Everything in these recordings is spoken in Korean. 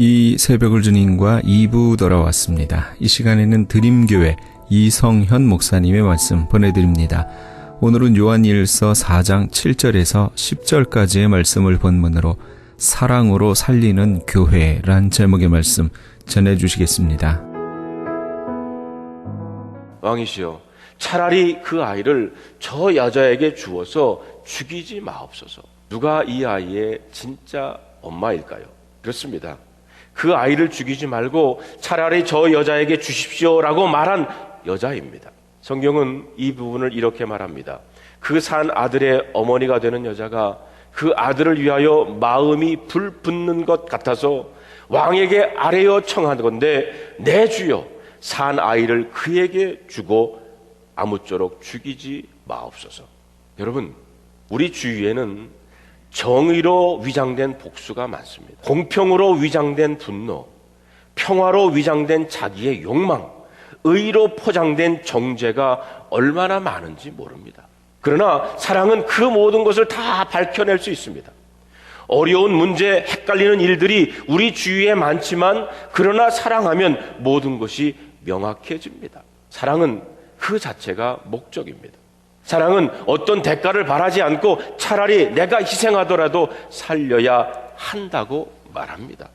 이 새벽을 주님과 2부 돌아왔습니다. 이 시간에는 드림교회 이성현 목사님의 말씀 보내드립니다. 오늘은 요한일서 4장 7절에서 10절까지의 말씀을 본문으로 사랑으로 살리는 교회란 제목의 말씀 전해주시겠습니다. 왕이시여, 차라리 그 아이를 저 여자에게 주어서 죽이지 마옵소서. 누가 이 아이의 진짜 엄마일까요? 그렇습니다. 그 아이를 죽이지 말고 차라리 저 여자에게 주십시오라고 말한 여자입니다. 성경은 이 부분을 이렇게 말합니다. 그 산 아들의 어머니가 되는 여자가 그 아들을 위하여 마음이 불붙는 것 같아서 왕에게 아뢰어 청한 건데, 내 주여, 산 아이를 그에게 주고 아무쪼록 죽이지 마옵소서. 여러분, 우리 주위에는 정의로 위장된 복수가 많습니다. 공평으로 위장된 분노, 평화로 위장된 자기의 욕망, 의로 포장된 정죄가 얼마나 많은지 모릅니다. 그러나 사랑은 그 모든 것을 다 밝혀낼 수 있습니다. 어려운 문제, 헷갈리는 일들이 우리 주위에 많지만, 그러나 사랑하면 모든 것이 명확해집니다. 사랑은 그 자체가 목적입니다. 사랑은 어떤 대가를 바라지 않고 차라리 내가 희생하더라도 살려야 한다고 말합니다.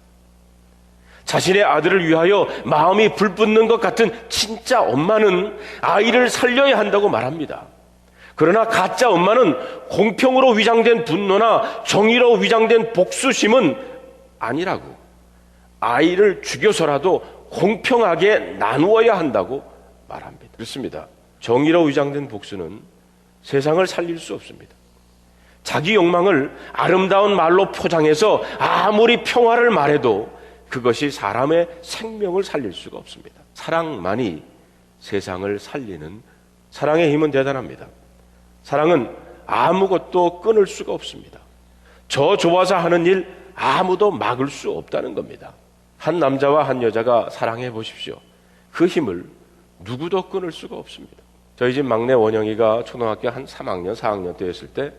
자신의 아들을 위하여 마음이 불붙는 것 같은 진짜 엄마는 아이를 살려야 한다고 말합니다. 그러나 가짜 엄마는 공평으로 위장된 분노나 정의로 위장된 복수심은 아니라고, 아이를 죽여서라도 공평하게 나누어야 한다고 말합니다. 그렇습니다. 정의로 위장된 복수는 세상을 살릴 수 없습니다. 자기 욕망을 아름다운 말로 포장해서 아무리 평화를 말해도 그것이 사람의 생명을 살릴 수가 없습니다. 사랑만이 세상을 살리는, 사랑의 힘은 대단합니다. 사랑은 아무것도 끊을 수가 없습니다. 저 좋아서 하는 일 아무도 막을 수 없다는 겁니다. 한 남자와 한 여자가 사랑해 보십시오. 그 힘을 누구도 끊을 수가 없습니다. 저희 집 막내 원영이가 초등학교 한 3학년, 4학년 때였을 때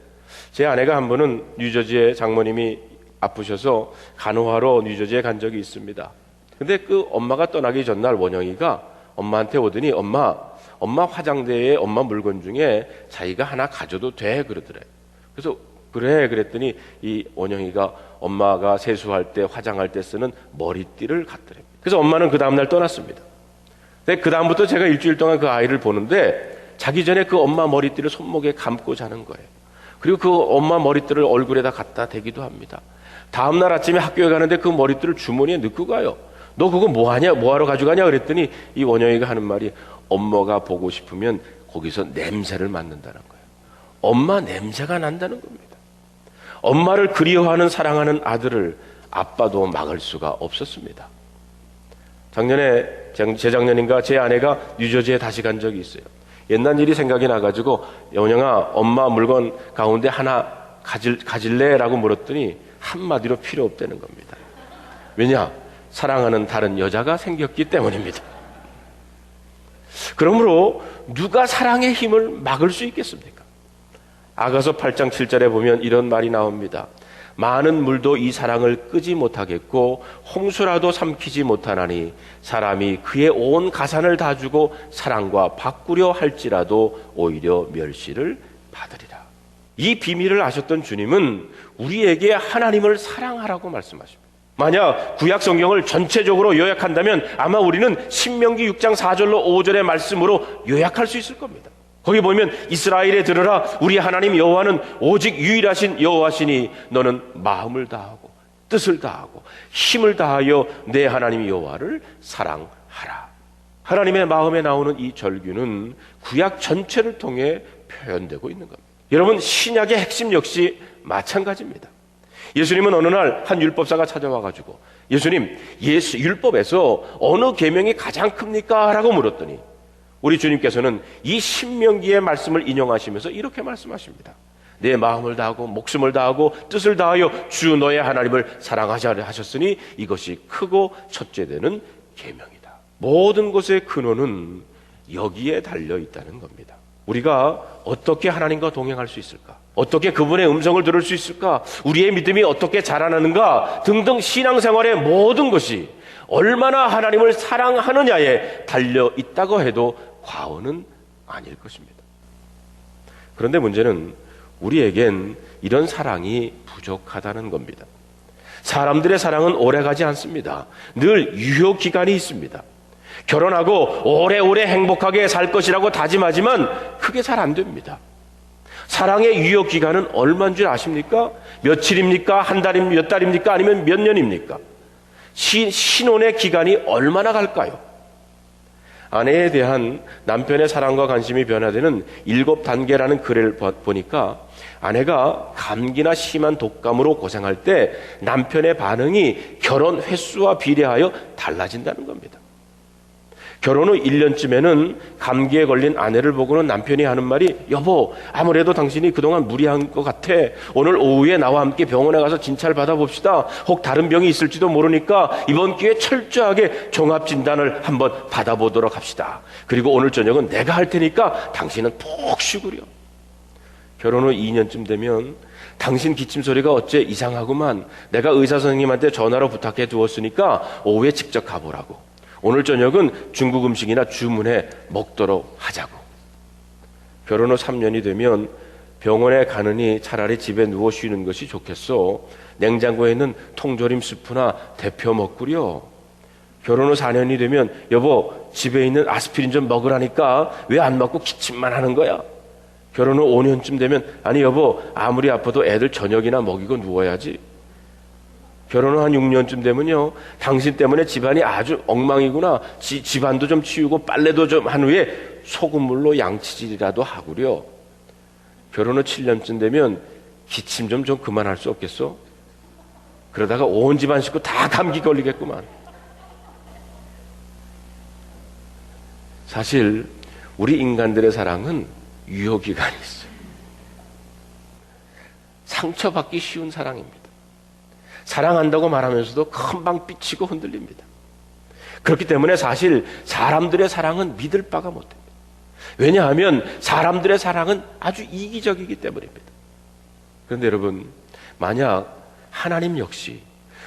제 아내가 한 번은 뉴저지에 장모님이 아프셔서 간호하러 뉴저지에 간 적이 있습니다. 근데 그 엄마가 떠나기 전날 원영이가 엄마한테 오더니 엄마 화장대에 엄마 물건 중에 자기가 하나 가져도 돼 그러더래. 그래서 그래 그랬더니 이 원영이가 엄마가 세수할 때 화장할 때 쓰는 머리띠를 갖더래. 그래서 엄마는 그 다음날 떠났습니다. 근데 그 다음부터 제가 일주일 동안 그 아이를 보는데 자기 전에 그 엄마 머리띠를 손목에 감고 자는 거예요. 그리고 그 엄마 머리띠를 얼굴에다 갖다 대기도 합니다. 다음날 아침에 학교에 가는데 그 머리띠를 주머니에 넣고 가요. 너 그거 뭐하냐? 뭐하러 가져가냐? 그랬더니 이 원영이가 하는 말이, 엄마가 보고 싶으면 거기서 냄새를 맡는다는 거예요. 엄마 냄새가 난다는 겁니다. 엄마를 그리워하는 사랑하는 아들을 아빠도 막을 수가 없었습니다. 작년에, 재작년인가 제 아내가 뉴저지에 다시 간 적이 있어요. 옛날 일이 생각이 나가지고, 원영아, 엄마 물건 가운데 하나 가질래? 라고 물었더니 한마디로 필요 없다는 겁니다. 왜냐? 사랑하는 다른 여자가 생겼기 때문입니다. 그러므로 누가 사랑의 힘을 막을 수 있겠습니까? 아가서 8장 7절에 보면 이런 말이 나옵니다. 많은 물도 이 사랑을 끄지 못하겠고 홍수라도 삼키지 못하나니 사람이 그의 온 가산을 다 주고 사랑과 바꾸려 할지라도 오히려 멸시를 받으리라. 이 비밀을 아셨던 주님은 우리에게 하나님을 사랑하라고 말씀하십니다. 만약 구약 성경을 전체적으로 요약한다면 아마 우리는 신명기 6장 4절로 5절의 말씀으로 요약할 수 있을 겁니다. 거기 보면 이스라엘에 들으라, 우리 하나님 여호와는 오직 유일하신 여호와시니 너는 마음을 다하고 뜻을 다하고 힘을 다하여 내 하나님 여호와를 사랑하라. 하나님의 마음에 나오는 이 절규는 구약 전체를 통해 표현되고 있는 겁니다. 여러분, 신약의 핵심 역시 마찬가지입니다. 예수님은 어느 날 한 율법사가 찾아와가지고, 예수님, 율법에서 어느 계명이 가장 큽니까? 라고 물었더니 우리 주님께서는 이 신명기의 말씀을 인용하시면서 이렇게 말씀하십니다. 내 마음을 다하고 목숨을 다하고 뜻을 다하여 주 너의 하나님을 사랑하자 하셨으니 이것이 크고 첫째 되는 계명이다. 모든 것의 근원은 여기에 달려 있다는 겁니다. 우리가 어떻게 하나님과 동행할 수 있을까? 어떻게 그분의 음성을 들을 수 있을까? 우리의 믿음이 어떻게 자라나는가? 등등 신앙생활의 모든 것이 얼마나 하나님을 사랑하느냐에 달려 있다고 해도 과언은 아닐 것입니다. 그런데 문제는 우리에겐 이런 사랑이 부족하다는 겁니다. 사람들의 사랑은 오래가지 않습니다. 늘 유효기간이 있습니다. 결혼하고 오래오래 행복하게 살 것이라고 다짐하지만 그게 잘 안 됩니다. 사랑의 유효기간은 얼마인 줄 아십니까? 며칠입니까? 한 달입니까? 몇 달입니까? 아니면 몇 년입니까? 신혼의 기간이 얼마나 갈까요? 아내에 대한 남편의 사랑과 관심이 변화되는 7단계라는 글을 보니까 아내가 감기나 심한 독감으로 고생할 때 남편의 반응이 결혼 횟수와 비례하여 달라진다는 겁니다. 결혼 후 1년쯤에는 감기에 걸린 아내를 보고는 남편이 하는 말이 여보, 아무래도 당신이 그동안 무리한 것 같아. 오늘 오후에 나와 함께 병원에 가서 진찰 받아봅시다. 혹 다른 병이 있을지도 모르니까 이번 기회에 철저하게 종합진단을 한번 받아보도록 합시다. 그리고 오늘 저녁은 내가 할 테니까 당신은 푹 쉬구려. 결혼 후 2년쯤 되면 당신 기침 소리가 어째 이상하구만. 내가 의사 선생님한테 전화로 부탁해 두었으니까 오후에 직접 가보라고. 오늘 저녁은 중국 음식이나 주문해 먹도록 하자고. 결혼 후 3년이 되면 병원에 가느니 차라리 집에 누워 쉬는 것이 좋겠소. 냉장고에 있는 통조림 스프나 데펴 먹구려. 결혼 후 4년이 되면 여보, 집에 있는 아스피린 좀 먹으라니까 왜 안 먹고 기침만 하는 거야? 결혼 후 5년쯤 되면 아니 여보, 아무리 아파도 애들 저녁이나 먹이고 누워야지. 결혼 후 한 6년쯤 되면요, 당신 때문에 집안이 아주 엉망이구나. 집안도 좀 치우고 빨래도 좀 한 후에 소금물로 양치질이라도 하구려. 결혼 후 7년쯤 되면 기침 좀 그만할 수 없겠어? 그러다가 온 집안 식구 다 감기 걸리겠구만. 사실 우리 인간들의 사랑은 유효기간이 있어요. 상처받기 쉬운 사랑입니다. 사랑한다고 말하면서도 금방 삐치고 흔들립니다. 그렇기 때문에 사실 사람들의 사랑은 믿을 바가 못 됩니다. 왜냐하면 사람들의 사랑은 아주 이기적이기 때문입니다. 그런데 여러분, 만약 하나님 역시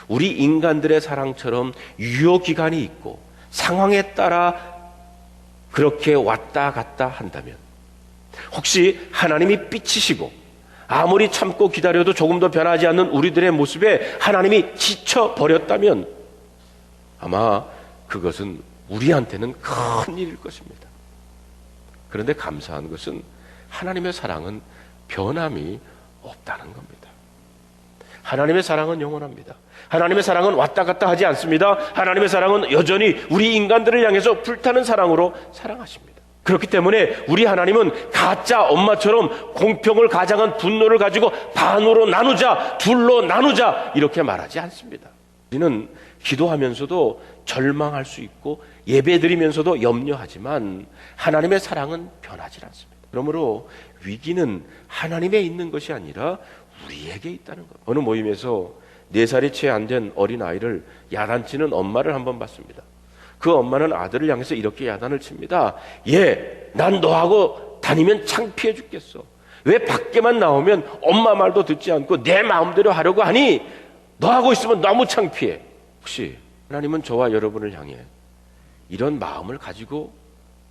우리 인간들의 사랑처럼 유효기간이 있고 상황에 따라 그렇게 왔다 갔다 한다면, 혹시 하나님이 삐치시고 아무리 참고 기다려도 조금 더 변하지 않는 우리들의 모습에 하나님이 지쳐버렸다면 아마 그것은 우리한테는 큰 일일 것입니다. 그런데 감사한 것은 하나님의 사랑은 변함이 없다는 겁니다. 하나님의 사랑은 영원합니다. 하나님의 사랑은 왔다 갔다 하지 않습니다. 하나님의 사랑은 여전히 우리 인간들을 향해서 불타는 사랑으로 사랑하십니다. 그렇기 때문에 우리 하나님은 가짜 엄마처럼 공평을 가장한 분노를 가지고 반으로 나누자, 둘로 나누자 이렇게 말하지 않습니다. 우리는 기도하면서도 절망할 수 있고 예배드리면서도 염려하지만 하나님의 사랑은 변하지 않습니다. 그러므로 위기는 하나님에 있는 것이 아니라 우리에게 있다는 것. 어느 모임에서 4살이 채 안 된 어린아이를 야단치는 엄마를 한번 봤습니다. 그 엄마는 아들을 향해서 이렇게 야단을 칩니다. 난 너하고 다니면 창피해 죽겠어. 왜 밖에만 나오면 엄마 말도 듣지 않고 내 마음대로 하려고 하니? 너하고 있으면 너무 창피해. 혹시 하나님은 저와 여러분을 향해 이런 마음을 가지고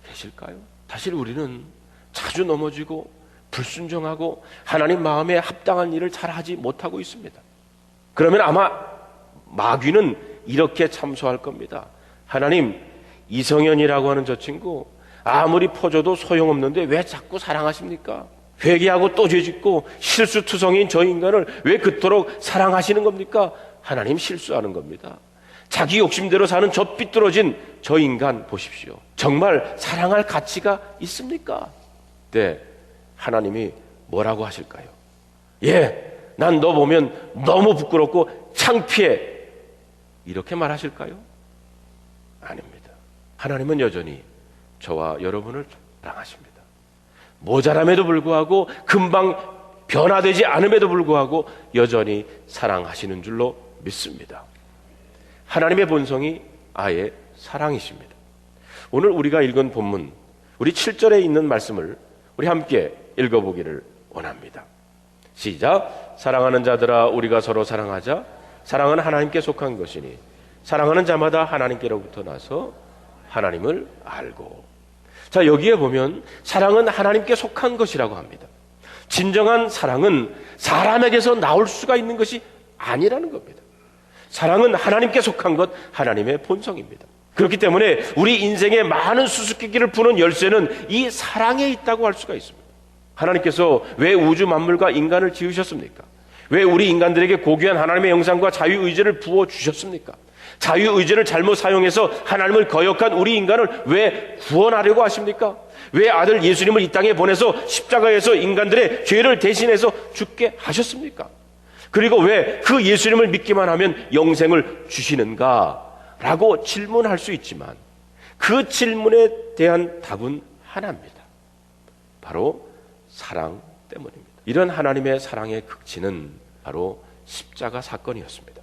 계실까요? 사실 우리는 자주 넘어지고 불순종하고 하나님 마음에 합당한 일을 잘 하지 못하고 있습니다. 그러면 아마 마귀는 이렇게 참소할 겁니다. 하나님, 이성현이라고 하는 저 친구 아무리 퍼줘도 소용없는데 왜 자꾸 사랑하십니까? 회개하고 또 죄짓고 실수투성이인 저 인간을 왜 그토록 사랑하시는 겁니까? 하나님 실수하는 겁니다. 자기 욕심대로 사는 저 삐뚤어진 저 인간 보십시오. 정말 사랑할 가치가 있습니까? 네, 하나님이 뭐라고 하실까요? 난 너 보면 너무 부끄럽고 창피해. 이렇게 말하실까요? 아닙니다. 하나님은 여전히 저와 여러분을 사랑하십니다. 모자람에도 불구하고 금방 변화되지 않음에도 불구하고 여전히 사랑하시는 줄로 믿습니다. 하나님의 본성이 아예 사랑이십니다. 오늘 우리가 읽은 본문, 우리 7절에 있는 말씀을 우리 함께 읽어보기를 원합니다. 시작. 사랑하는 자들아 우리가 서로 사랑하자. 사랑은 하나님께 속한 것이니 사랑하는 자마다 하나님께로부터 나서 하나님을 알고. 자, 여기에 보면 사랑은 하나님께 속한 것이라고 합니다. 진정한 사랑은 사람에게서 나올 수가 있는 것이 아니라는 겁니다. 사랑은 하나님께 속한 것, 하나님의 본성입니다. 그렇기 때문에 우리 인생의 많은 수수께끼를 푸는 열쇠는 이 사랑에 있다고 할 수가 있습니다. 하나님께서 왜 우주 만물과 인간을 지으셨습니까? 왜 우리 인간들에게 고귀한 하나님의 형상과 자유의지를 부어주셨습니까? 자유의지를 잘못 사용해서 하나님을 거역한 우리 인간을 왜 구원하려고 하십니까? 왜 아들 예수님을 이 땅에 보내서 십자가에서 인간들의 죄를 대신해서 죽게 하셨습니까? 그리고 왜 그 예수님을 믿기만 하면 영생을 주시는가? 라고 질문할 수 있지만 그 질문에 대한 답은 하나입니다. 바로 사랑 때문입니다. 이런 하나님의 사랑의 극치는 바로 십자가 사건이었습니다.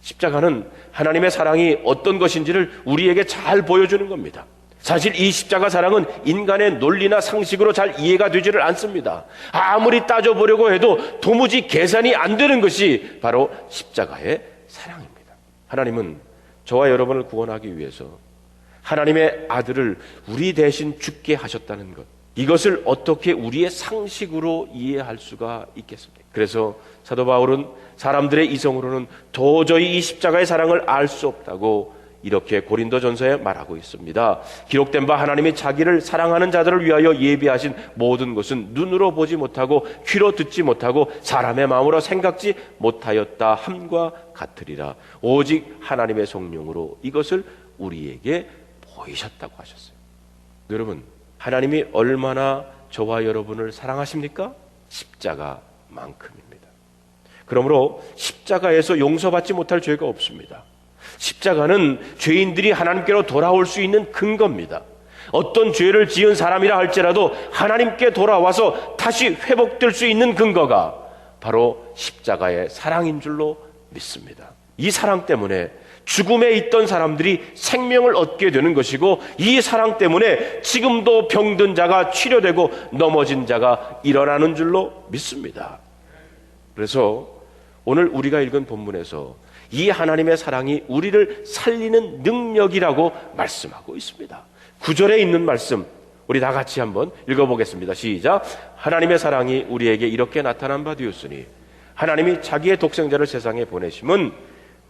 십자가는 하나님의 사랑이 어떤 것인지를 우리에게 잘 보여주는 겁니다. 사실 이 십자가 사랑은 인간의 논리나 상식으로 잘 이해가 되지를 않습니다. 아무리 따져보려고 해도 도무지 계산이 안 되는 것이 바로 십자가의 사랑입니다. 하나님은 저와 여러분을 구원하기 위해서 하나님의 아들을 우리 대신 죽게 하셨다는 것, 이것을 어떻게 우리의 상식으로 이해할 수가 있겠습니까? 그래서 사도 바울은 사람들의 이성으로는 도저히 이 십자가의 사랑을 알 수 없다고 이렇게 고린도전서에 말하고 있습니다. 기록된 바 하나님이 자기를 사랑하는 자들을 위하여 예비하신 모든 것은 눈으로 보지 못하고 귀로 듣지 못하고 사람의 마음으로 생각지 못하였다 함과 같으리라. 오직 하나님의 성령으로 이것을 우리에게 보이셨다고 하셨어요. 여러분, 하나님이 얼마나 저와 여러분을 사랑하십니까? 십자가만큼입니다. 그러므로 십자가에서 용서받지 못할 죄가 없습니다. 십자가는 죄인들이 하나님께로 돌아올 수 있는 근거입니다. 어떤 죄를 지은 사람이라 할지라도 하나님께 돌아와서 다시 회복될 수 있는 근거가 바로 십자가의 사랑인 줄로 믿습니다. 이 사랑 때문에 죽음에 있던 사람들이 생명을 얻게 되는 것이고, 이 사랑 때문에 지금도 병든 자가 치료되고 넘어진 자가 일어나는 줄로 믿습니다. 그래서 오늘 우리가 읽은 본문에서 이 하나님의 사랑이 우리를 살리는 능력이라고 말씀하고 있습니다. 9절에 있는 말씀 우리 다 같이 한번 읽어보겠습니다. 시작. 하나님의 사랑이 우리에게 이렇게 나타난 바 되었으니 하나님이 자기의 독생자를 세상에 보내심은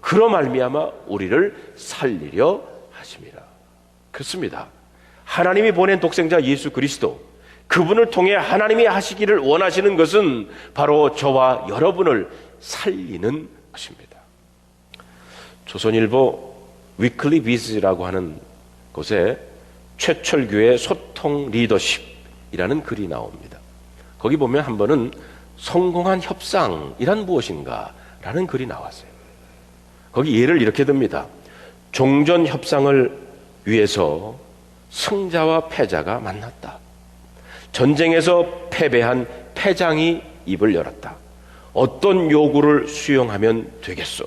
그로 말미암아 우리를 살리려 하심이라. 그렇습니다. 하나님이 보낸 독생자 예수 그리스도, 그분을 통해 하나님이 하시기를 원하시는 것은 바로 저와 여러분을 살리는 것입니다. 조선일보 위클리 비즈라고 하는 곳에 최철규의 소통 리더십이라는 글이 나옵니다. 거기 보면 한 번은 성공한 협상이란 무엇인가 라는 글이 나왔어요. 거기 예를 이렇게 듭니다. 종전 협상을 위해서 승자와 패자가 만났다. 전쟁에서 패배한 패장이 입을 열었다. 어떤 요구를 수용하면 되겠소?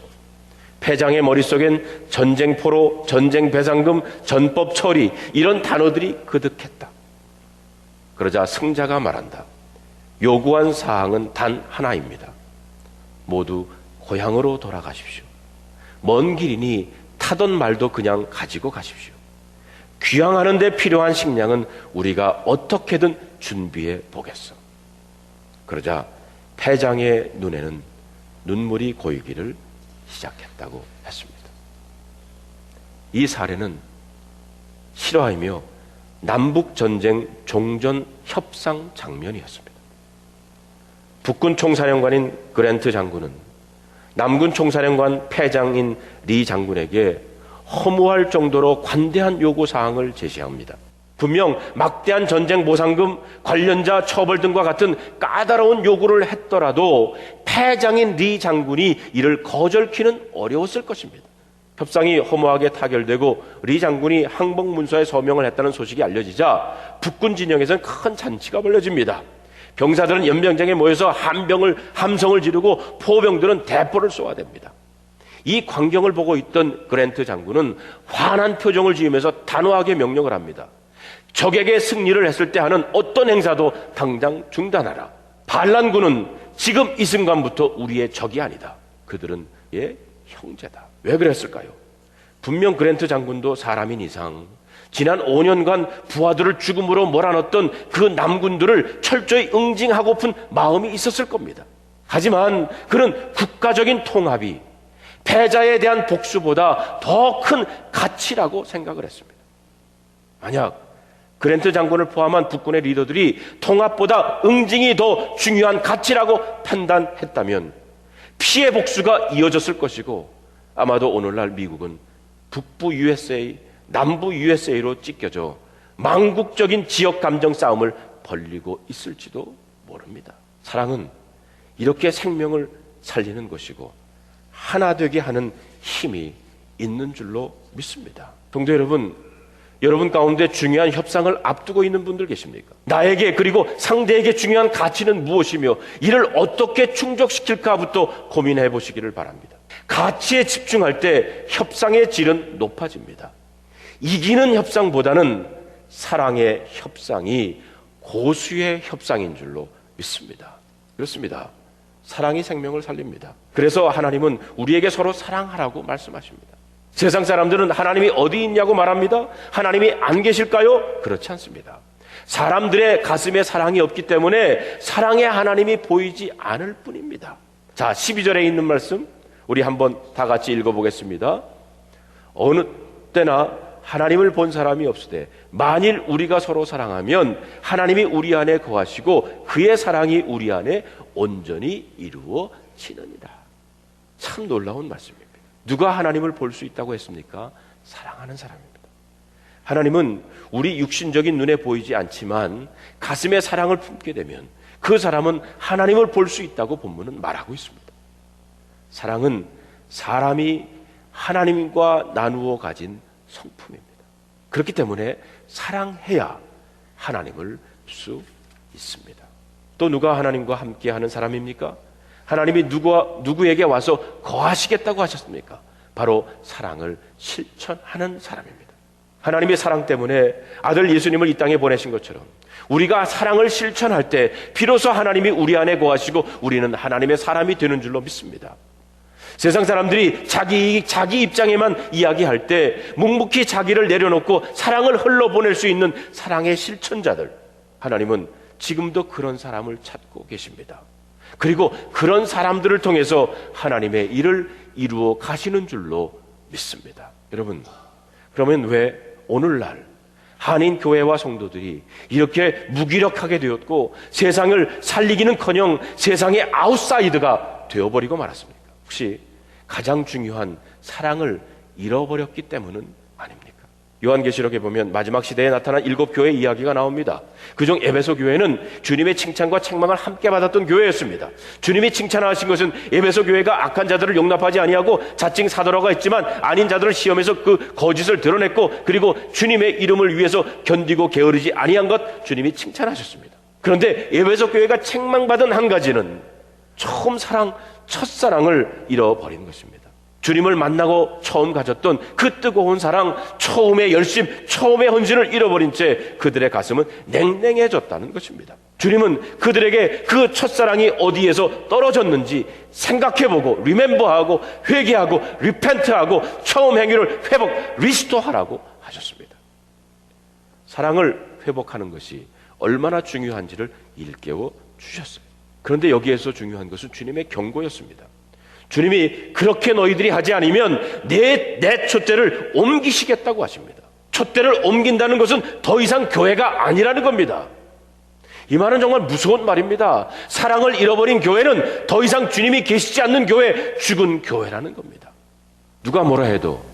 패장의 머릿속엔 전쟁포로, 전쟁 배상금, 전법 처리 이런 단어들이 그득했다. 그러자 승자가 말한다. 요구한 사항은 단 하나입니다. 모두 고향으로 돌아가십시오. 먼 길이니 타던 말도 그냥 가지고 가십시오. 귀향하는 데 필요한 식량은 우리가 어떻게든 준비해 보겠어. 그러자 패장의 눈에는 눈물이 고이기를 시작했다고 했습니다. 이 사례는 실화이며 남북전쟁 종전 협상 장면이었습니다. 북군 총사령관인 그랜트 장군은 남군 총사령관 패장인 리 장군에게 허무할 정도로 관대한 요구사항을 제시합니다. 분명 막대한 전쟁 보상금, 관련자 처벌 등과 같은 까다로운 요구를 했더라도 패장인 리 장군이 이를 거절키는 어려웠을 것입니다. 협상이 허무하게 타결되고 리 장군이 항복문서에 서명을 했다는 소식이 알려지자 북군 진영에서는 큰 잔치가 벌어집니다. 병사들은 연병장에 모여서 함성을 지르고 포병들은 대포를 쏘아댑니다. 이 광경을 보고 있던 그랜트 장군은 환한 표정을 지으면서 단호하게 명령을 합니다. 적에게 승리를 했을 때 하는 어떤 행사도 당장 중단하라. 반란군은 지금 이 순간부터 우리의 적이 아니다. 그들은 형제다. 왜 그랬을까요? 분명 그랜트 장군도 사람인 이상 지난 5년간 부하들을 죽음으로 몰아넣었던 그 남군들을 철저히 응징하고픈 마음이 있었을 겁니다. 하지만 그는 국가적인 통합이 패자에 대한 복수보다 더 큰 가치라고 생각을 했습니다. 만약 그랜트 장군을 포함한 국군의 리더들이 통합보다 응징이 더 중요한 가치라고 판단했다면 피해 복수가 이어졌을 것이고 아마도 오늘날 미국은 북부 USA, 남부 USA로 찢겨져 망국적인 지역 감정 싸움을 벌이고 있을지도 모릅니다. 사랑은 이렇게 생명을 살리는 것이고 하나 되게 하는 힘이 있는 줄로 믿습니다. 동도 여러분, 여러분 가운데 중요한 협상을 앞두고 있는 분들 계십니까? 나에게 그리고 상대에게 중요한 가치는 무엇이며 이를 어떻게 충족시킬까부터 고민해 보시기를 바랍니다. 가치에 집중할 때 협상의 질은 높아집니다. 이기는 협상보다는 사랑의 협상이 고수의 협상인 줄로 믿습니다. 그렇습니다. 사랑이 생명을 살립니다. 그래서 하나님은 우리에게 서로 사랑하라고 말씀하십니다. 세상 사람들은 하나님이 어디 있냐고 말합니다. 하나님이 안 계실까요? 그렇지 않습니다. 사람들의 가슴에 사랑이 없기 때문에 사랑의 하나님이 보이지 않을 뿐입니다. 자, 12절에 있는 말씀 우리 한번 다 같이 읽어보겠습니다. 어느 때나 하나님을 본 사람이 없으되 만일 우리가 서로 사랑하면 하나님이 우리 안에 거하시고 그의 사랑이 우리 안에 온전히 이루어지느니라. 참 놀라운 말씀입니다. 누가 하나님을 볼 수 있다고 했습니까? 사랑하는 사람입니다. 하나님은 우리 육신적인 눈에 보이지 않지만 가슴에 사랑을 품게 되면 그 사람은 하나님을 볼 수 있다고 본문은 말하고 있습니다. 사랑은 사람이 하나님과 나누어 가진 성품입니다. 그렇기 때문에 사랑해야 하나님을 볼 수 있습니다. 또 누가 하나님과 함께하는 사람입니까? 하나님이 누구에게 와서 거하시겠다고 하셨습니까? 바로 사랑을 실천하는 사람입니다. 하나님의 사랑 때문에 아들 예수님을 이 땅에 보내신 것처럼 우리가 사랑을 실천할 때 비로소 하나님이 우리 안에 거하시고 우리는 하나님의 사람이 되는 줄로 믿습니다. 세상 사람들이 자기 입장에만 이야기할 때 묵묵히 자기를 내려놓고 사랑을 흘러보낼 수 있는 사랑의 실천자들, 하나님은 지금도 그런 사람을 찾고 계십니다. 그리고 그런 사람들을 통해서 하나님의 일을 이루어 가시는 줄로 믿습니다. 여러분, 그러면 왜 오늘날 한인교회와 성도들이 이렇게 무기력하게 되었고 세상을 살리기는커녕 세상의 아웃사이드가 되어버리고 말았습니까? 혹시 가장 중요한 사랑을 잃어버렸기 때문은 아닙니까? 요한계시록에 보면 마지막 시대에 나타난 7 교회 이야기가 나옵니다. 그중 에베소 교회는 주님의 칭찬과 책망을 함께 받았던 교회였습니다. 주님이 칭찬하신 것은 에베소 교회가 악한 자들을 용납하지 아니하고 자칭 사도라고 했지만 아닌 자들을 시험해서 그 거짓을 드러냈고 그리고 주님의 이름을 위해서 견디고 게으르지 아니한 것 주님이 칭찬하셨습니다. 그런데 에베소 교회가 책망받은 한 가지는 첫사랑을 잃어버린 것입니다. 주님을 만나고 처음 가졌던 그 뜨거운 사랑, 처음의 열심, 처음의 헌신을 잃어버린 채 그들의 가슴은 냉랭해졌다는 것입니다. 주님은 그들에게 그 첫사랑이 어디에서 떨어졌는지 생각해보고 리멤버하고 회개하고 리펜트하고 처음 행위를 회복, 리스토하라고 하셨습니다. 사랑을 회복하는 것이 얼마나 중요한지를 일깨워 주셨어요. 그런데 여기에서 중요한 것은 주님의 경고였습니다. 주님이 그렇게 너희들이 하지 않으면 내 촛대를 옮기시겠다고 하십니다. 촛대를 옮긴다는 것은 더 이상 교회가 아니라는 겁니다. 이 말은 정말 무서운 말입니다. 사랑을 잃어버린 교회는 더 이상 주님이 계시지 않는 교회, 죽은 교회라는 겁니다. 누가 뭐라 해도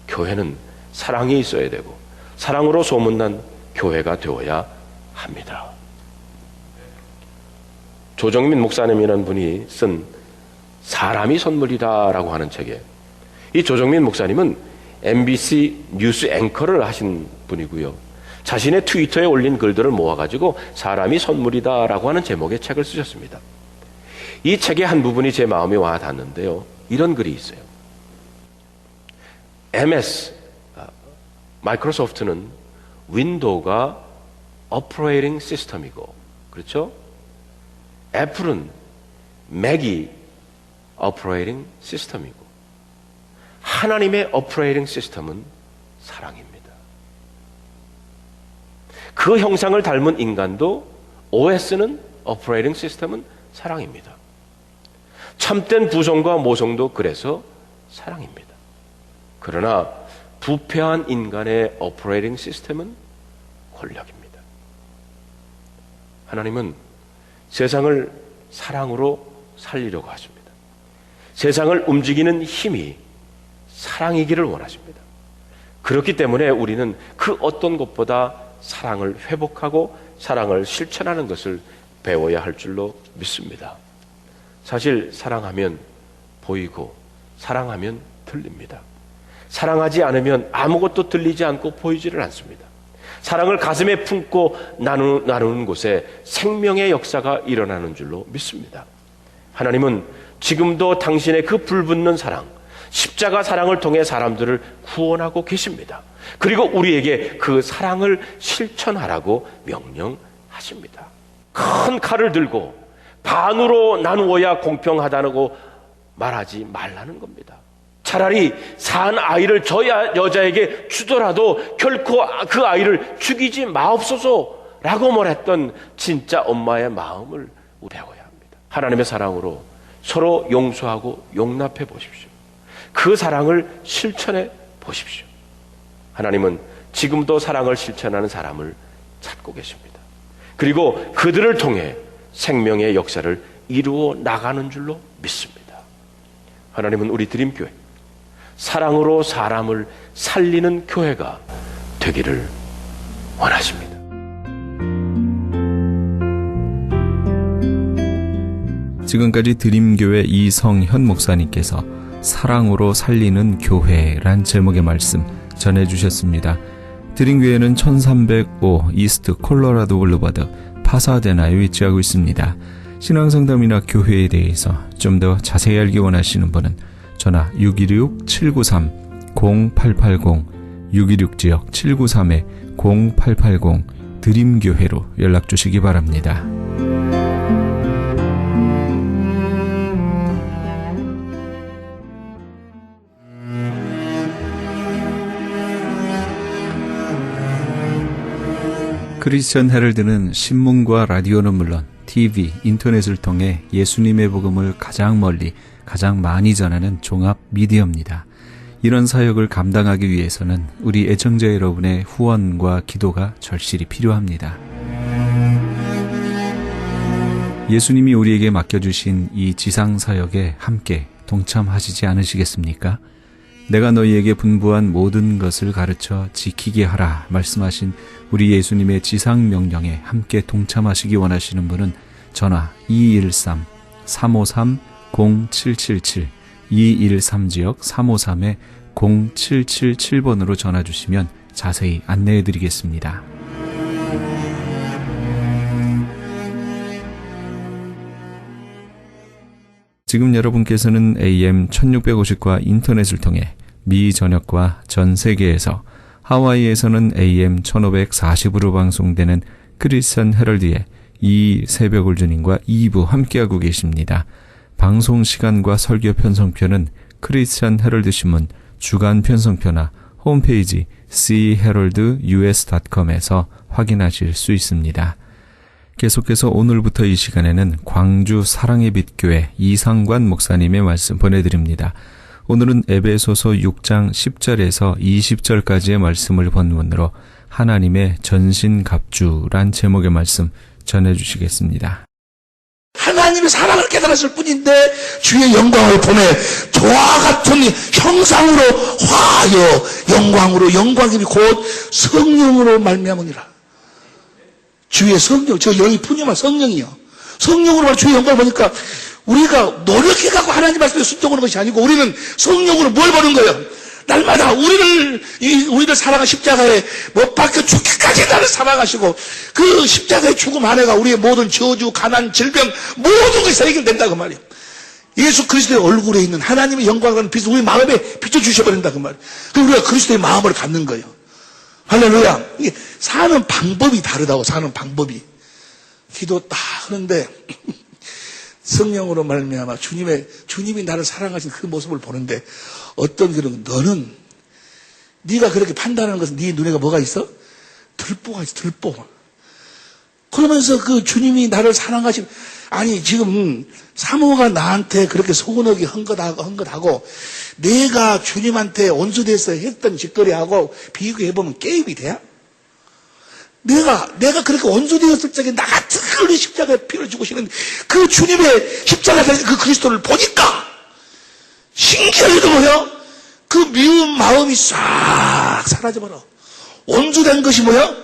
교회는 사랑이 있어야 되고 사랑으로 소문난 교회가 되어야 합니다. 조정민 목사님이라는 분이 쓴 사람이 선물이다라고 하는 책에 이 조정민 목사님은 MBC 뉴스 앵커를 하신 분이고요. 자신의 트위터에 올린 글들을 모아가지고 사람이 선물이다라고 하는 제목의 책을 쓰셨습니다. 이 책의 한 부분이 제 마음에 와 닿는데요. 이런 글이 있어요. MS, 마이크로소프트는 윈도우가 오퍼레이팅 시스템이고, 그렇죠? 애플은 맥이 오퍼레이팅 시스템이고, 하나님의 오퍼레이팅 시스템은 사랑입니다. 그 형상을 닮은 인간도 OS는 오퍼레이팅 시스템은 사랑입니다. 참된 부성과 모성도 그래서 사랑입니다. 그러나 부패한 인간의 오퍼레이팅 시스템은 권력입니다. 하나님은 세상을 사랑으로 살리려고 하십니다. 세상을 움직이는 힘이 사랑이기를 원하십니다. 그렇기 때문에 우리는 그 어떤 것보다 사랑을 회복하고 사랑을 실천하는 것을 배워야 할 줄로 믿습니다. 사실 사랑하면 보이고 사랑하면 들립니다. 사랑하지 않으면 아무것도 들리지 않고 보이지를 않습니다. 사랑을 가슴에 품고 나누는 곳에 생명의 역사가 일어나는 줄로 믿습니다. 하나님은 지금도 당신의 그 불붙는 사랑, 십자가 사랑을 통해 사람들을 구원하고 계십니다. 그리고 우리에게 그 사랑을 실천하라고 명령하십니다. 큰 칼을 들고 반으로 나누어야 공평하다고 말하지 말라는 겁니다. 차라리 산 아이를 저 여자에게 주더라도 결코 그 아이를 죽이지 마옵소서라고 말했던 진짜 엄마의 마음을 배워야 합니다. 하나님의 사랑으로 서로 용서하고 용납해 보십시오. 그 사랑을 실천해 보십시오. 하나님은 지금도 사랑을 실천하는 사람을 찾고 계십니다. 그리고 그들을 통해 생명의 역사를 이루어 나가는 줄로 믿습니다. 하나님은 우리 드림교회 사랑으로 사람을 살리는 교회가 되기를 원하십니다. 지금까지 드림교회 이성현 목사님께서 사랑으로 살리는 교회란 제목의 말씀 전해주셨습니다. 드림교회는 1305 이스트 콜로라도 블루버드 파사데나에 위치하고 있습니다. 신앙상담이나 교회에 대해서 좀 더 자세히 알기 원하시는 분은 전화 616-793-0880 616지역 793-0880 드림교회로 연락 주시기 바랍니다. 크리스천 헤럴드는 신문과 라디오는 물론 TV, 인터넷을 통해 예수님의 복음을 가장 멀리, 가장 많이 전하는 종합 미디어입니다. 이런 사역을 감당하기 위해서는 우리 애청자 여러분의 후원과 기도가 절실히 필요합니다. 예수님이 우리에게 맡겨주신 이 지상사역에 함께 동참하시지 않으시겠습니까? 내가 너희에게 분부한 모든 것을 가르쳐 지키게 하라 말씀하신 우리 예수님의 지상명령에 함께 동참하시기 원하시는 분은 전화 213-353-0777 213지역 353-0777번으로 전화 주시면 자세히 안내해 드리겠습니다. 지금 여러분께서는 AM 1650과 인터넷을 통해 미 전역과 전 세계에서 하와이에서는 AM 1540으로 방송되는 크리스천 헤럴드의 이 새벽을 주님과 2부 함께하고 계십니다. 방송 시간과 설교 편성표는 크리스천 헤럴드 신문 주간 편성표나 홈페이지 cheheraldus.com에서 확인하실 수 있습니다. 계속해서 오늘부터 이 시간에는 광주 사랑의 빛교회 이상관 목사님의 말씀 보내드립니다. 오늘은 에베소서 6장 10절에서 20절까지의 말씀을 본문으로 하나님의 전신갑주란 제목의 말씀 전해주시겠습니다. 하나님의 사랑을 깨달았을 뿐인데 주의 영광을 보내 저와 같은 형상으로 화하여 영광으로 영광이 곧 성령으로 말미암으니라. 주의 성령, 저 영이 푸념한 성령이요. 성령으로 말 주의 영광을 보니까 우리가 노력해갖고 하나님 말씀에 순종하는 것이 아니고 우리는 성령으로 뭘 보는 거예요? 날마다 우리를 사랑한 십자가에 못 박혀 죽기까지 나를 사랑하시고 그 십자가의 죽음 안에가 우리의 모든 저주, 가난, 질병 모든 것이 해결된다 그 말이에요. 예수 그리스도의 얼굴에 있는 하나님의 영광을 빛을 우리 마음에 비춰주셔버린다 그 말이에요. 그럼 우리가 그리스도의 마음을 갖는 거예요. 할렐루야. 사는 방법이 다르다고, 사는 방법이. 기도 딱 하는데, 성령으로 말미암아 주님이 나를 사랑하신 그 모습을 보는데, 어떤 그런, 너는, 네가 그렇게 판단하는 것은 네 눈에가 뭐가 있어? 들보가 있어, 들보. 그러면서 그 주님이 나를 사랑하신, 아니, 지금 사모가 나한테 그렇게 속은하게 한 것하고, 내가 주님한테 온수돼서 했던 짓거리하고 비교해보면 게임이 돼요? 내가 그렇게 온수되었을 적에 나 같은 그 십자가에 피를 주시는 그 주님의 십자가에 그 그리스도를 보니까, 신기하게도 뭐요? 그 미운 마음이 싹 사라져버려. 온수된 것이 뭐요?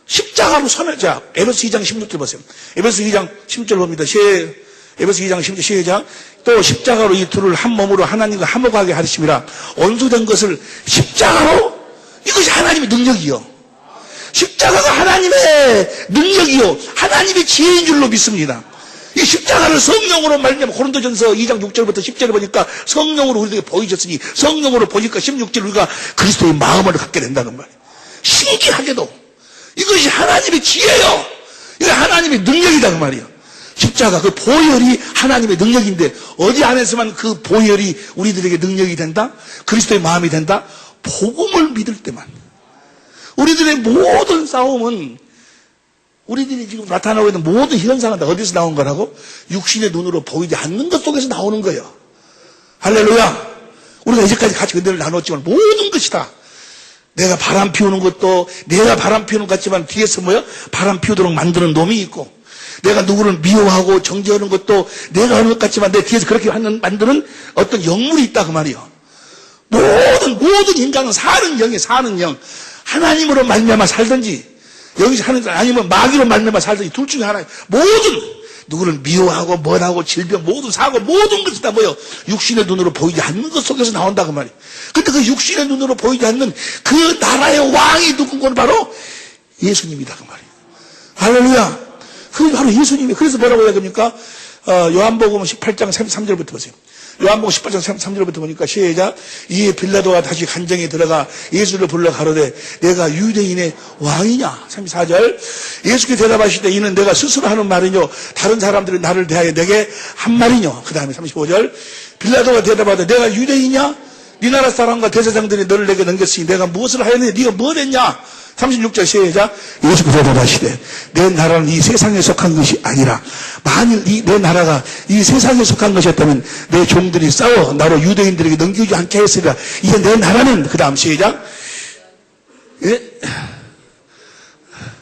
십자가로 서면, 자, 에베소 2장 16절 보세요. 에베소 2장 16절 봅니다. 에베소 2장 16절 시작. 또 십자가로 이 둘을 한 몸으로 하나님과 화목하게 하심이라. 온수된 것을 십자가로, 이것이 하나님의 능력이요. 십자가가 하나님의 능력이요. 하나님의 지혜인 줄로 믿습니다. 이 십자가를 성령으로 말미암아 고린도전서 2장 6절부터 10절을 보니까 성령으로 우리에게 보이셨으니, 성령으로 보니까 16절 우리가 그리스도의 마음을 갖게 된다는 말이에요. 신기하게도 이것이 하나님의 지혜요. 이거 하나님의 능력이다 그 말이에요. 십자가 그 보혈이 하나님의 능력인데, 어디 안에서만 그 보혈이 우리들에게 능력이 된다? 그리스도의 마음이 된다? 복음을 믿을 때만. 우리들의 모든 싸움은, 우리들이 지금 나타나고 있는 모든 현상은 다 어디서 나온 거라고? 육신의 눈으로 보이지 않는 것 속에서 나오는 거예요. 할렐루야. 우리가 이제까지 같이 은혜를 나눴지만 모든 것이 다, 내가 바람 피우는 것도 내가 바람 피우는 것 같지만 뒤에서 뭐야? 바람 피우도록 만드는 놈이 있고, 내가 누구를 미워하고 정죄하는 것도 내가 하는 것 같지만 내 뒤에서 그렇게 만드는 어떤 영물이 있다 그 말이요. 모든 인간은 사는 영이에요. 사는 영. 하나님으로 말미암아 살든지, 여기서 하는 아니면 마귀로 말미암아 살든지, 둘 중에 하나예요. 누구를 미워하고 뭐라고 질병 모든 사고 모든 것이 다 뭐예요? 육신의 눈으로 보이지 않는 것 속에서 나온다 그 말이에요. 근데 그 육신의 눈으로 보이지 않는 그 나라의 왕이 누군가는 바로 예수님이다 그 말이에요. 할렐루야. 그게 바로 예수님이에요. 그래서 뭐라고 해야 됩니까? 요한복음 18장 3절부터 보세요. 요한복음 18장 3절부터 보니까 시작. 이에 빌라도가 다시 간정에 들어가 예수를 불러 가로되 내가 유대인의 왕이냐? 34절. 예수께서 대답하시되 이는 내가 스스로 하는 말이뇨 다른 사람들이 나를 대하여 내게 한 말이뇨. 그 다음에 35절. 빌라도가 대답하되 내가 유대인이냐? 네 나라 사람과 대제사장들이 너를 내게 넘겼으니 내가 무엇을 하였느냐? 네가 뭘 했냐? 36절 시작. 예수께서 대답하시되 내 나라는 이 세상에 속한 것이 아니라 만일 내 나라가 이 세상에 속한 것이었다면 내 종들이 싸워 나로 유대인들에게 넘기지 않게 했으리라. 이제 내 나라는, 그 다음 시작.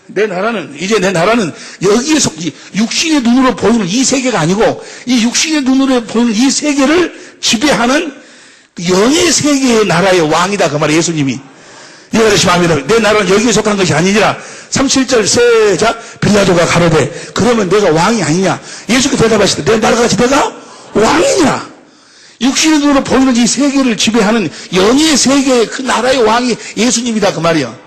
내 나라는 여기에 속지, 육신의 눈으로 보이는 이 세계가 아니고 이 육신의 눈으로 보이는 이 세계를 지배하는 영의 세계의 나라의 왕이다 그 말이에요. 예수님이. 내 나라는 여기에 속한 것이 아니니라. 37절 시작. 빌라도가 가로되 그러면 내가 왕이 아니냐? 예수께서 대답하시되 내 나라가 같이 내가 왕이냐? 육신의 눈으로 보이는 이 세계를 지배하는 영의 세계의 그 나라의 왕이 예수님이다 그 말이야.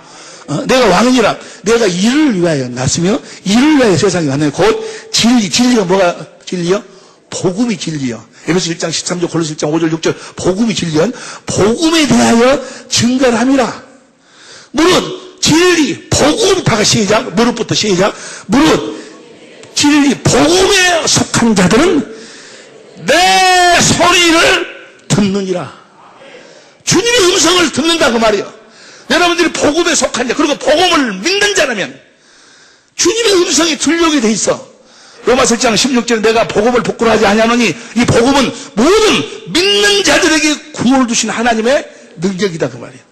내가 왕이니라. 내가 이를 위하여 났으며 이를 위하여 세상에 왔네. 곧 진리가 뭐가 진리요? 복음이 진리요. 에베소 1장 13절 골로새 1장 5절 6절 복음이 진리연 복음에 대하여 증거를 함이라. 무릇 진리 복음 다가 시작. 무릇부터 시작. 무릇 진리 복음에 속한 자들은 내 소리를 듣느니라. 주님의 음성을 듣는다 그 말이에요. 여러분들이 복음에 속한 자, 그리고 복음을 믿는 자라면 주님의 음성이 들려오게 돼 있어. 로마서 1장 16절에 내가 복음을 부끄러워하지 아니하노니 이 복음은 모든 믿는 자들에게 구원을 주신 하나님의 능력이다 그 말이에요.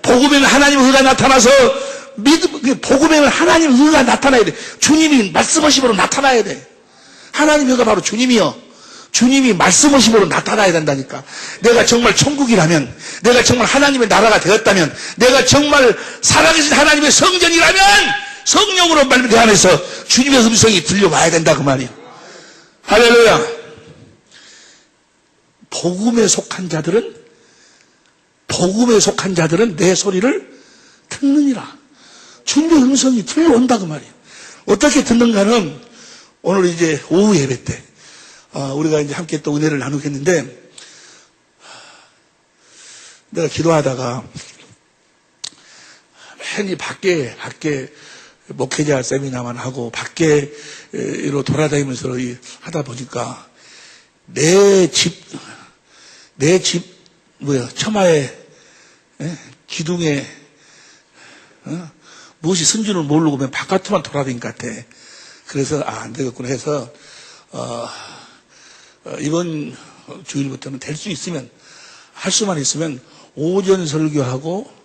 복음에는 하나님의 의가 나타나서 복음에는 하나님의 의가 나타나야 돼. 주님이 말씀하심으로 나타나야 돼. 하나님의 의가 바로 주님이요. 주님이 말씀하심으로 나타나야 된다니까. 내가 정말 천국이라면, 내가 정말 하나님의 나라가 되었다면, 내가 정말 살아계신 하나님의 성전이라면 성령으로 말미암아 내 안에서 주님의 음성이 들려와야 된다 그 말이에요. 할렐루야. 복음에 속한 자들은 내 소리를 듣느니라. 주님의 음성이 들려온다 그 말이에요. 어떻게 듣는가는 오늘 이제 오후 예배 때 우리가 이제 함께 또 은혜를 나누겠는데, 내가 기도하다가 괜히 밖에 목회자 세미나만 하고 밖에로 돌아다니면서 하다 보니까 내 집 처마에 기둥에 무엇이 쓴 줄을 모르고 그냥 바깥으로만 돌아다닌 것 같아. 그래서 안 되겠구나 해서 이번 주일부터는 될 수 있으면 할 수만 있으면 오전 설교하고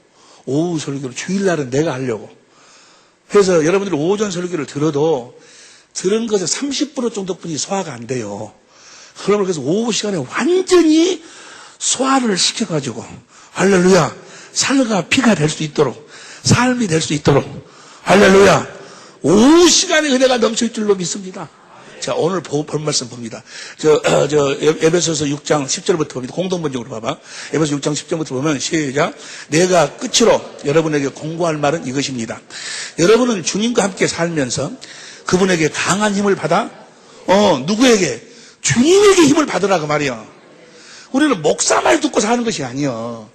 오후 설교를 주일날은 내가 하려고. 그래서 여러분들이 오전 설교를 들어도 들은 것의 30% 정도뿐이 소화가 안 돼요. 그러면 그래서 오후 시간에 완전히 소화를 시켜가지고 할렐루야 살과 피가 될 수 있도록 삶이 될 수 있도록 할렐루야 오후 시간에 은혜가 넘칠 줄로 믿습니다. 자, 오늘 본 말씀 봅니다. 에베소서 6장 10절부터 봅니다. 공동번역으로 봐봐. 에베소 6장 10절부터 보면 시작. 내가 끝으로 여러분에게 공고할 말은 이것입니다. 여러분은 주님과 함께 살면서 그분에게 강한 힘을 받아 누구에게? 주님에게 힘을 받으라고 말이야. 우리는 목사 말 듣고 사는 것이 아니야.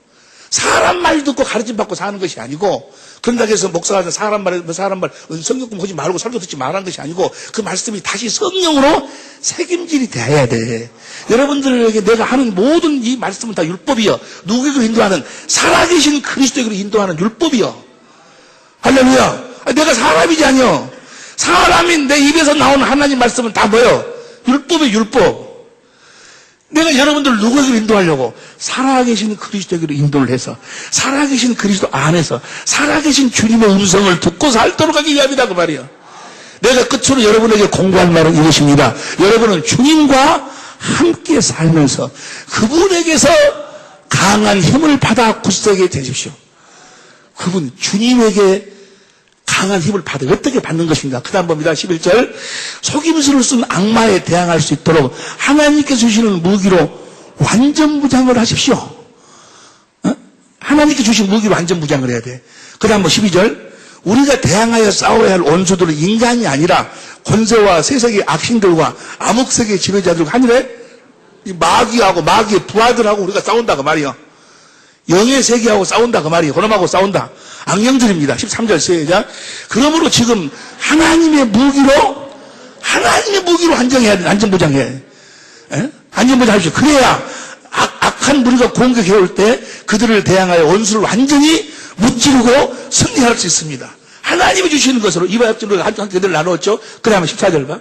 사람 말 듣고 가르침 받고 사는 것이 아니고, 그런다고 해서 목사가 사람 말 성경 하지 말고 설교 듣지 말라는 것이 아니고, 그 말씀이 다시 성령으로 책임질이 돼야 돼. 여러분들에게 내가 하는 모든 이 말씀은 다 율법이요. 누구에게 인도하는, 살아계신 그리스도에게 인도하는 율법이요. 할렐루야. 내가 사람이지 아니요. 사람인 내 입에서 나오는 하나님 말씀은 다 뭐요? 율법이에요, 율법. 내가 여러분들 누구에게 인도하려고? 살아계신 그리스도에게로 인도를 해서 살아계신 그리스도 안에서 살아계신 주님의 음성을 듣고 살도록 하기 위함이다 그 말이야. 내가 끝으로 여러분에게 공부할 말은 이것입니다. 여러분은 주님과 함께 살면서 그분에게서 강한 힘을 받아 굳세게 되십시오. 그분 주님에게 강한 힘을 받아 어떻게 받는 것인가? 그 다음 봅니다. 11절 속임수를 쓴 악마에 대항할 수 있도록 하나님께서 주시는 무기로 완전무장을 하십시오. 하나님께 주신 무기로 완전무장을 해야 돼. 그 다음 12절 우리가 대항하여 싸워야 할 원수들은 인간이 아니라 권세와 세상의 악신들과 암흑세계의 지배자들과 하늘에 이 마귀하고 마귀의 부하들하고 우리가 싸운다고 말이요. 영의 세계하고 싸운다 그 말이에요. 그놈하고 싸운다. 악령들입니다. 13절 시작. 그러므로 지금 하나님의 무기로 안정해야 돼. 안전보장해. 안전보장하십시오. 그래야 악한 무리가 공격해 올 때 그들을 대항하여 원수를 완전히 무찌르고 승리할 수 있습니다. 하나님이 주시는 것으로 이바협들을 한 개들 나누었죠. 그 다음에 14절 봐.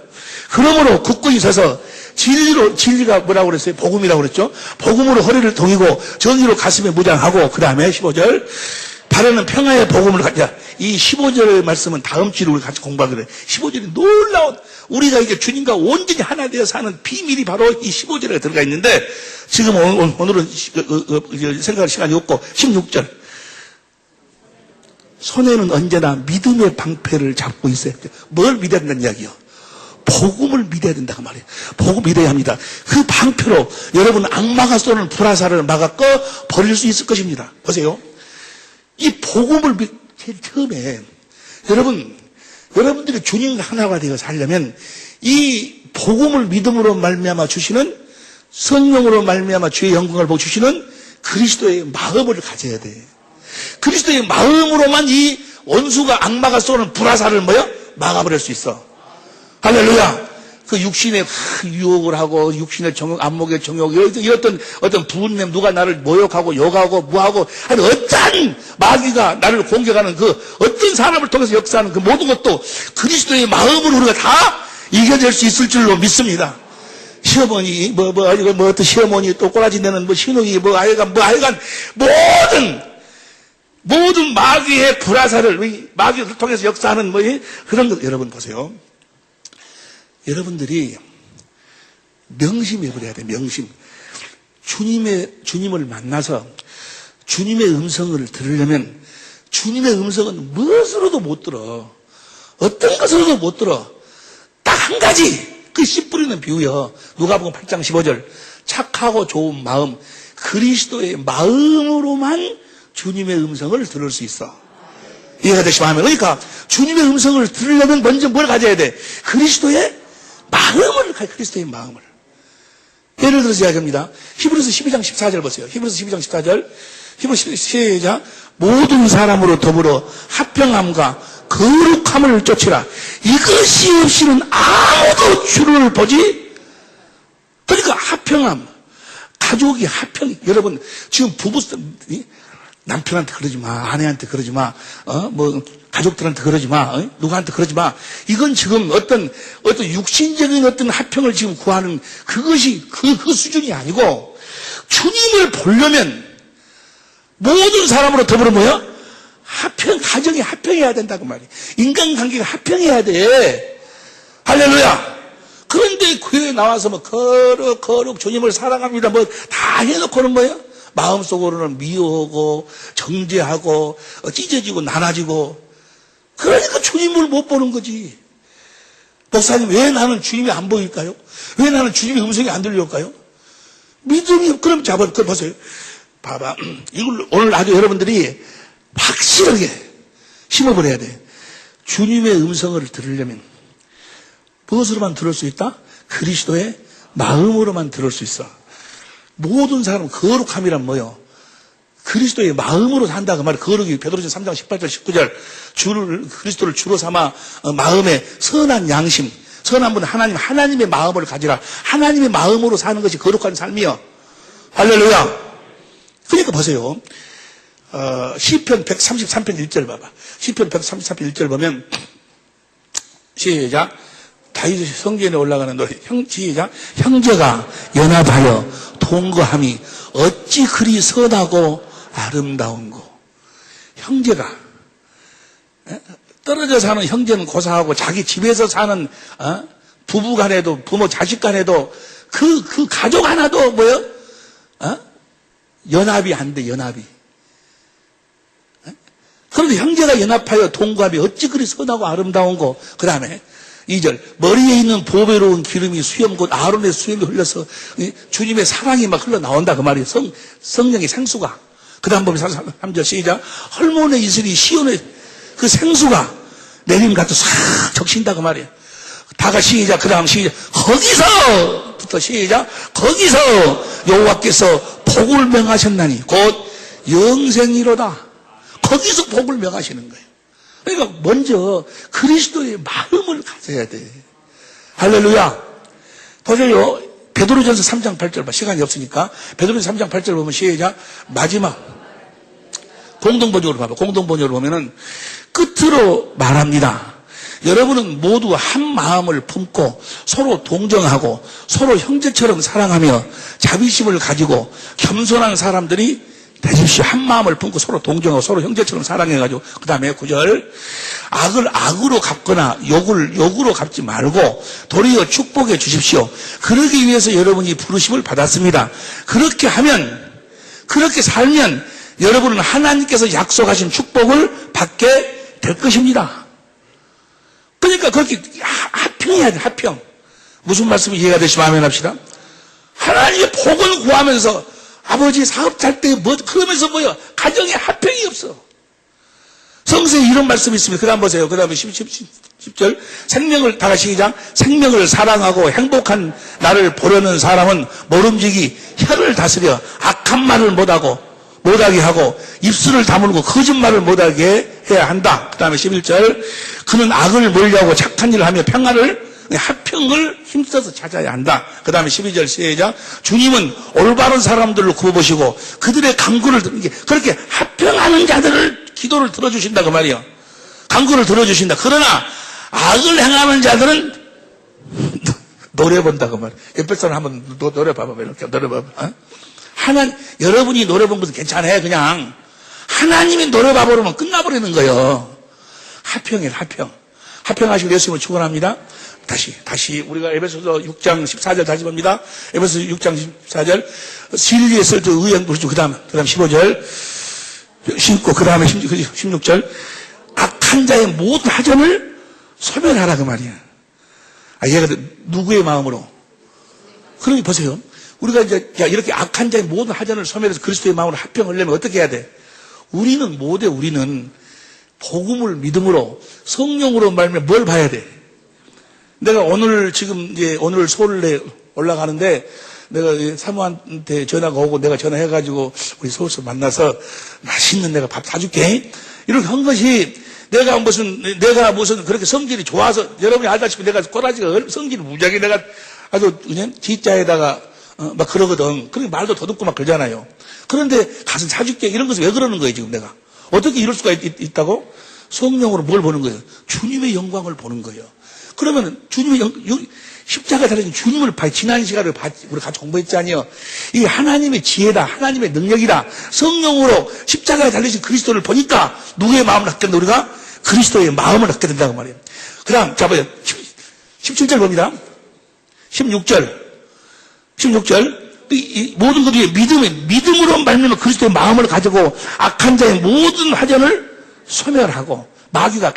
그러므로 굳건히 서서 진리가 뭐라고 그랬어요? 복음이라고 그랬죠. 복음으로 허리를 동이고 정의로 가슴에 무장하고 그 다음에 15절 바라는 평화의 복음을 갖자. 이 15절의 말씀은 다음 주에 우리 같이 공부하기로 해. 15절이 놀라운 우리가 이제 주님과 온전히 하나 되어 사는 비밀이 바로 이 15절에 들어가 있는데 지금 오늘은 생각할 시간이 없고 16절 손에는 언제나 믿음의 방패를 잡고 있어야 돼. 뭘 믿어야 된다는 이야기요? 복음을 믿어야 된다고 말이에요. 복음 믿어야 합니다. 그 방패로 여러분 악마가 쏘는 불화살을 막아 꺼 버릴 수 있을 것입니다. 보세요. 이 복음을 제일 처음에 여러분들이 주님과 하나가 되어 살려면 이 복음을 믿음으로 말미암아 주시는 성령으로 말미암아 주의 영광을 보고 주시는 그리스도의 마음을 가져야 돼. 그리스도의 마음으로만 이 원수가 악마가 쏘는 불화살을 막아버릴 수 있어. 할렐루야. 그 육신의 유혹을 하고 육신의 정욕, 안목의 정욕 이런 어떤 분냄 누가 나를 모욕하고 욕하고 뭐하고 하여튼 어떤 마귀가 나를 공격하는 그 어떤 사람을 통해서 역사하는 그 모든 것도 그리스도의 마음으로 우리가 다 이겨낼 수 있을 줄로 믿습니다. 시어머니 어떤 시어머니 또 꼬라지 내는 신우이 하여간 모든 마귀의 불화살을 마귀를 통해서 역사하는 그런 것 여러분 보세요. 여러분들이 명심해 버려야 돼. 명심. 주님을 만나서 주님의 음성을 들으려면 주님의 음성은 무엇으로도 못 들어. 어떤 것으로도 못 들어. 딱 한 가지. 그 씨 뿌리는 비유요. 누가복음 8장 15절. 착하고 좋은 마음, 그리스도의 마음으로만 주님의 음성을 들을 수 있어. 이해가 되시면 하면. 그러니까 주님의 음성을 들으려면 먼저 뭘 가져야 돼? 그리스도의 마음을. 예를 들어서 이야기합니다. 히브리서 12장 14절 보세요. 히브리서 12장 14절. 히브리서 시작. 모든 사람으로 더불어 합평함과 거룩함을 쫓으라. 이것이 없이는 아무도 주를 보지. 그러니까 합평함, 가족이 합평. 여러분 지금 부부 남편한테 그러지 마, 아내한테 그러지 마, 가족들한테 그러지 마, 누구한테 그러지 마. 이건 지금 어떤 육신적인 어떤 합평을 지금 구하는 그것이 그 수준이 아니고, 주님을 보려면 모든 사람으로 더불어 뭐요? 가정이 합평해야 된다고 말이에요. 인간관계가 합평해야 돼. 할렐루야. 그런데 교회에 나와서 거룩 주님을 사랑합니다 다 해놓고는 뭐예요? 마음속으로는 미워하고 정죄하고 찢어지고 나눠지고. 그러니까 주님을 못 보는 거지. 목사님, 왜 나는 주님이 안 보일까요? 왜 나는 주님의 음성이 안 들릴까요? 믿음이, 그럼 그걸 보세요. 봐봐. 이걸 오늘 아주 여러분들이 확실하게 심어버려야 돼. 주님의 음성을 들으려면 무엇으로만 들을 수 있다? 그리스도의 마음으로만 들을 수 있어. 모든 사람은 거룩함이란 뭐요? 그리스도의 마음으로 산다고 말이에요. 거룩이 베드로전서 3장 18절 19절 그리스도를 주로 삼아 마음의 선한 양심, 선한 분 하나님의 마음을 가지라. 하나님의 마음으로 사는 것이 거룩한 삶이요. 할렐루야. 그러니까 보세요. 시편 133편 1절 봐봐. 시편 133편 1절 보면 시작. 다윗 성전에 올라가는 노래. 시작. 형제가 연합하여 동거함이 어찌 그리 선하고 아름다운고. 형제가 떨어져 사는 형제는 고사하고 자기 집에서 사는 부부 간에도 부모 자식 간에도 그 가족 하나도 뭐요? 연합이 안 돼. 연합이. 그런데 형제가 연합하여 동거함이 어찌 그리 선하고 아름다운고. 그 다음에 2절. 머리에 있는 보배로운 기름이 수염 곧 아론의 수염이 흘러서 주님의 사랑이 막 흘러나온다 그 말이에요. 성령의 생수가. 그 다음 보면 3절 시작. 헐몬의 이슬이 시온의 그 생수가 내림같이 싹 적신다 그 말이에요. 다가 시작. 그 다음 시작. 거기서부터 시작. 거기서 여호와께서 복을 명하셨나니 곧 영생이로다. 거기서 복을 명하시는 거예요. 그러니까 먼저 그리스도의 마음을 가져야 돼. 할렐루야. 보세요. 베드로전서 3장 8절 봐. 시간이 없으니까 베드로전서 3장 8절 보면 시작. 마지막 공동번역으로 봐봐. 공동번역으로 보면은 끝으로 말합니다. 여러분은 모두 한 마음을 품고 서로 동정하고 서로 형제처럼 사랑하며 자비심을 가지고 겸손한 사람들이 되십시오. 한 마음을 품고 서로 동정하고 서로 형제처럼 사랑해가지고. 그 다음에 9절. 악을 악으로 갚거나 욕을 욕으로 갚지 말고 도리어 축복해 주십시오. 그러기 위해서 여러분이 부르심을 받았습니다. 그렇게 살면 여러분은 하나님께서 약속하신 축복을 받게 될 것입니다. 그러니까 그렇게 합평해야 돼. 합평. 무슨 말씀이 이해가 되시면 아멘 합시다. 하나님의 복을 구하면서 아버지 사업 잘 때 그러면서 뭐요? 가정에 합평이 없어. 성서에 이런 말씀이 있습니다. 그 다음 보세요. 그 다음에 10절. 생명을, 다 같이 시작. 생명을 사랑하고 행복한 나를 보려는 사람은 모름지기 혀를 다스려 악한 말을 못하게 하고 입술을 다물고 거짓말을 못하게 해야 한다. 그 다음에 11절. 그는 악을 멀리하고 착한 일을 하며 합평을 힘써서 찾아야 한다. 그 다음에 12절 시작. 주님은 올바른 사람들을 구워보시고 그들의 간구를 그렇게 합평하는 자들을 기도를 들어주신다 그 말이요. 간구를 들어주신다. 그러나 악을 행하는 자들은 노래 본다 그 말이야. 옆에 사람 한번 노래 봐봐. 이렇게 노래 봐봐. 여러분이 노래 본 것은 괜찮아요. 그냥 하나님이 노래 봐버리면 끝나버리는 거예요. 합평이에요. 합평하시고 예수님을 축원합니다. 다시 우리가 에베소서 6장 14절 다시 봅니다. 에베소서 6장 14절. 진리에 쓸 때 의형 부르죠. 그 다음 15절. 신고 그 다음에 16절. 악한 자의 모든 하전을 소멸하라 그 말이야. 얘가 누구의 마음으로? 그러니 보세요. 우리가 이제 이렇게 악한 자의 모든 하전을 소멸해서 그리스도의 마음으로 합평을 하려면 어떻게 해야 돼? 우리는 복음을 믿음으로 성령으로 말하면 뭘 봐야 돼? 내가 오늘 서울에 올라가는데 내가 사모한테 전화가 오고 내가 전화해가지고 우리 서울서 만나서 맛있는 내가 밥 사줄게. 이렇게 한 것이 내가 무슨 그렇게 성질이 좋아서 여러분이 알다시피 내가 꼬라지가 성질이 무지하게 내가 아주 그냥 G자에다가 막 그러거든. 그렇게 말도 더듬고 막 그러잖아요. 그런데 가서 사줄게. 이런 것은 왜 그러는 거예요, 지금 내가? 어떻게 이럴 수가 있다고? 성령으로 뭘 보는 거예요? 주님의 영광을 보는 거예요. 그러면 주님의 십자가 달린 주님을 봐요. 지난 시간에 우리 같이 공부했잖아요. 이게 하나님의 지혜다. 하나님의 능력이다. 성령으로 십자가에 달리신 그리스도를 보니까 누구의 마음을 갖게 된다? 우리가 그리스도의 마음을 갖게 된다고 말이에요. 그 다음, 자, 보세요. 17절 봅니다. 16절. 이 모든 것 위에 믿음으로 말미암아 그리스도의 마음을 가지고 악한 자의 모든 화전을 소멸하고 마귀가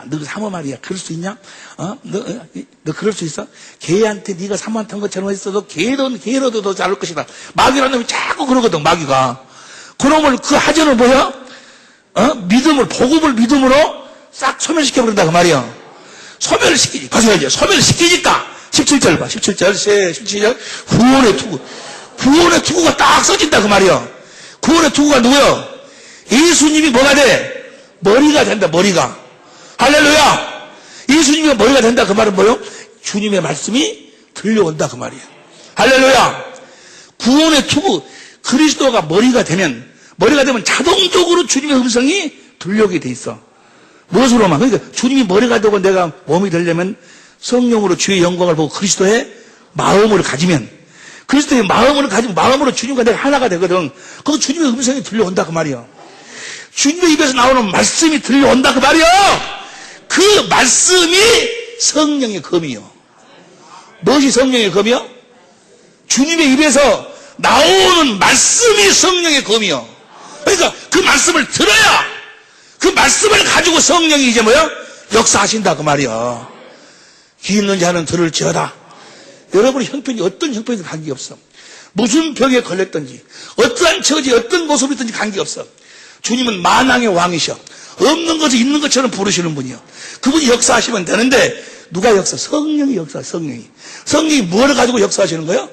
너 사모 말이야 그럴 수 있냐? 너 그럴 수 있어? 개한테 네가 사모한테 한 것처럼 했어도 개로도 더 잘할 것이다. 마귀라는 놈이 자꾸 그러거든. 마귀가 그놈을 그 하전을 뭐야? 복음을 믿음으로 싹 소멸시켜 버린다 그 말이야. 소멸시키지. 가져야죠. 소멸시키니까 17절 봐. 17절 17절 구원의 투구가 딱 써진다 그 말이야. 구원의 투구가 누구야? 예수님이 뭐가 돼? 머리가 된다. 머리가. 할렐루야. 예수님이 머리가 된다 그 말은 뭐요? 주님의 말씀이 들려온다 그 말이야. 할렐루야. 구원의 투구 그리스도가 머리가 되면 자동적으로 주님의 음성이 들려오게 돼 있어. 무엇으로만? 그러니까 주님이 머리가 되고 내가 몸이 되려면 성령으로 주의 영광을 보고 그리스도의 마음을 가지면 그리스도의 마음을 가지고 마음으로 주님과 내가 하나가 되거든. 그거 주님의 음성이 들려온다 그 말이야. 주님의 입에서 나오는 말씀이 들려온다 그 말이야. 그 말씀이 성령의 검이요. 무엇이 성령의 검이요? 주님의 입에서 나오는 말씀이 성령의 검이요. 그러니까 그 말씀을 들어야 그 말씀을 가지고 성령이 이제 뭐야? 역사하신다 그 말이야. 귀 있는 자는 들을지어다. 여러분의 형편이 어떤 형편이든 관계없어. 무슨 병에 걸렸든지 어떠한 처지 어떤 모습이든지 관계없어. 주님은 만왕의 왕이셔. 없는 것을 있는 것처럼 부르시는 분이요. 그분이 역사하시면 되는데 누가 역사? 성령이 역사. 성령이 뭐를 가지고 역사하시는 거예요?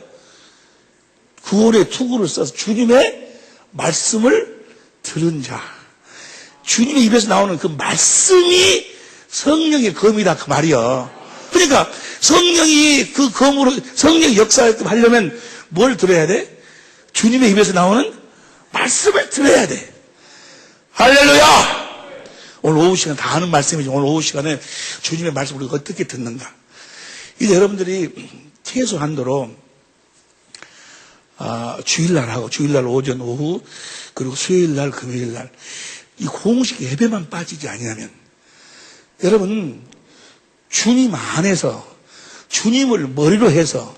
구원의 투구를 써서 주님의 말씀을 들은 자. 주님의 입에서 나오는 그 말씀이 성령의 검이다 그 말이요. 그러니까 성령이 그 검으로 성령이 역사하려면 뭘 들어야 돼? 주님의 입에서 나오는 말씀을 들어야 돼. 할렐루야. 오늘 오후 시간 다 하는 말씀이죠. 오늘 오후 시간에 주님의 말씀을 우리가 어떻게 듣는가. 이제 여러분들이 최소한도로 주일날 오전 오후 그리고 수요일날 금요일날 이 공식 예배만 빠지지 아니하면 여러분 주님 안에서 주님을 머리로 해서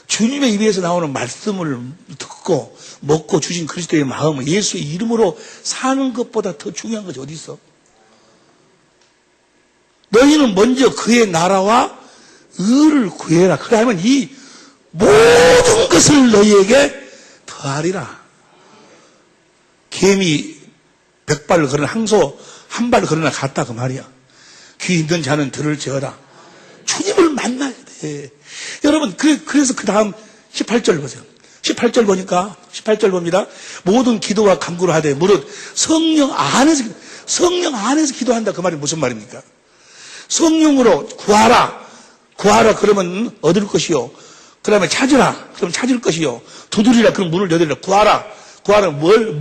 주님의 입에서 나오는 말씀을 듣고 먹고 주신 그리스도의 마음 예수의 이름으로 사는 것보다 더 중요한 것이 어디 있어? 너희는 먼저 그의 나라와 의를 구해라. 그러면 이 모든 것을 너희에게 더하리라. 개미 100발을 걸은 항소 한 발을 걸으나 같다 그 말이야. 귀 있는 자는 들을지어다. 주님을 만나야 돼. 여러분 그래서 그 다음 18절 보세요. 18절 봅니다. 모든 기도와 간구를 하되 무릇 성령 안에서 기도한다 그 말이 무슨 말입니까? 성령으로 구하라 그러면 얻을 것이요. 그 다음에 찾으라 그럼 찾을 것이요. 두드리라 그럼 문을 여드리라. 구하라 뭘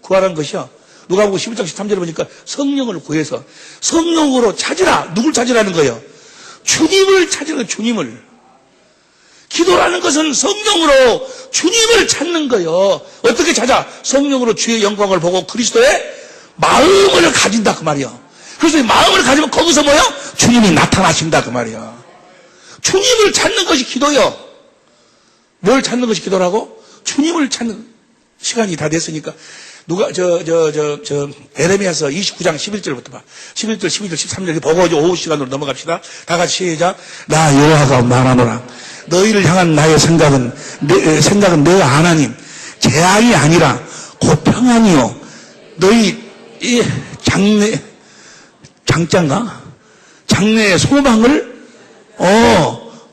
구하라는 것이야? 누가복음 11장 13절에 보니까 성령을 구해서 성령으로 찾으라. 누굴 찾으라는 거예요? 주님을 찾으라는 주님을. 기도라는 것은 성령으로 주님을 찾는 거예요. 어떻게 찾아? 성령으로 주의 영광을 보고 그리스도의 마음을 가진다 그 말이야. 그리스도의 마음을 가지면 거기서 뭐야? 주님이 나타나신다 그 말이야. 주님을 찾는 것이 기도요. 뭘 찾는 것이 기도라고? 주님을 찾는 시간이 다 됐으니까 누가 에레미야서 29장 11절부터 봐. 11절, 12절, 13절 보고 오후 시간으로 넘어갑시다. 다 같이 시작. 나 여호와가 말하노라. 너희를 향한 나의 생각은 내 하나님 재앙이 아니라 곧 평안이요. 너희 이 장래의 소망을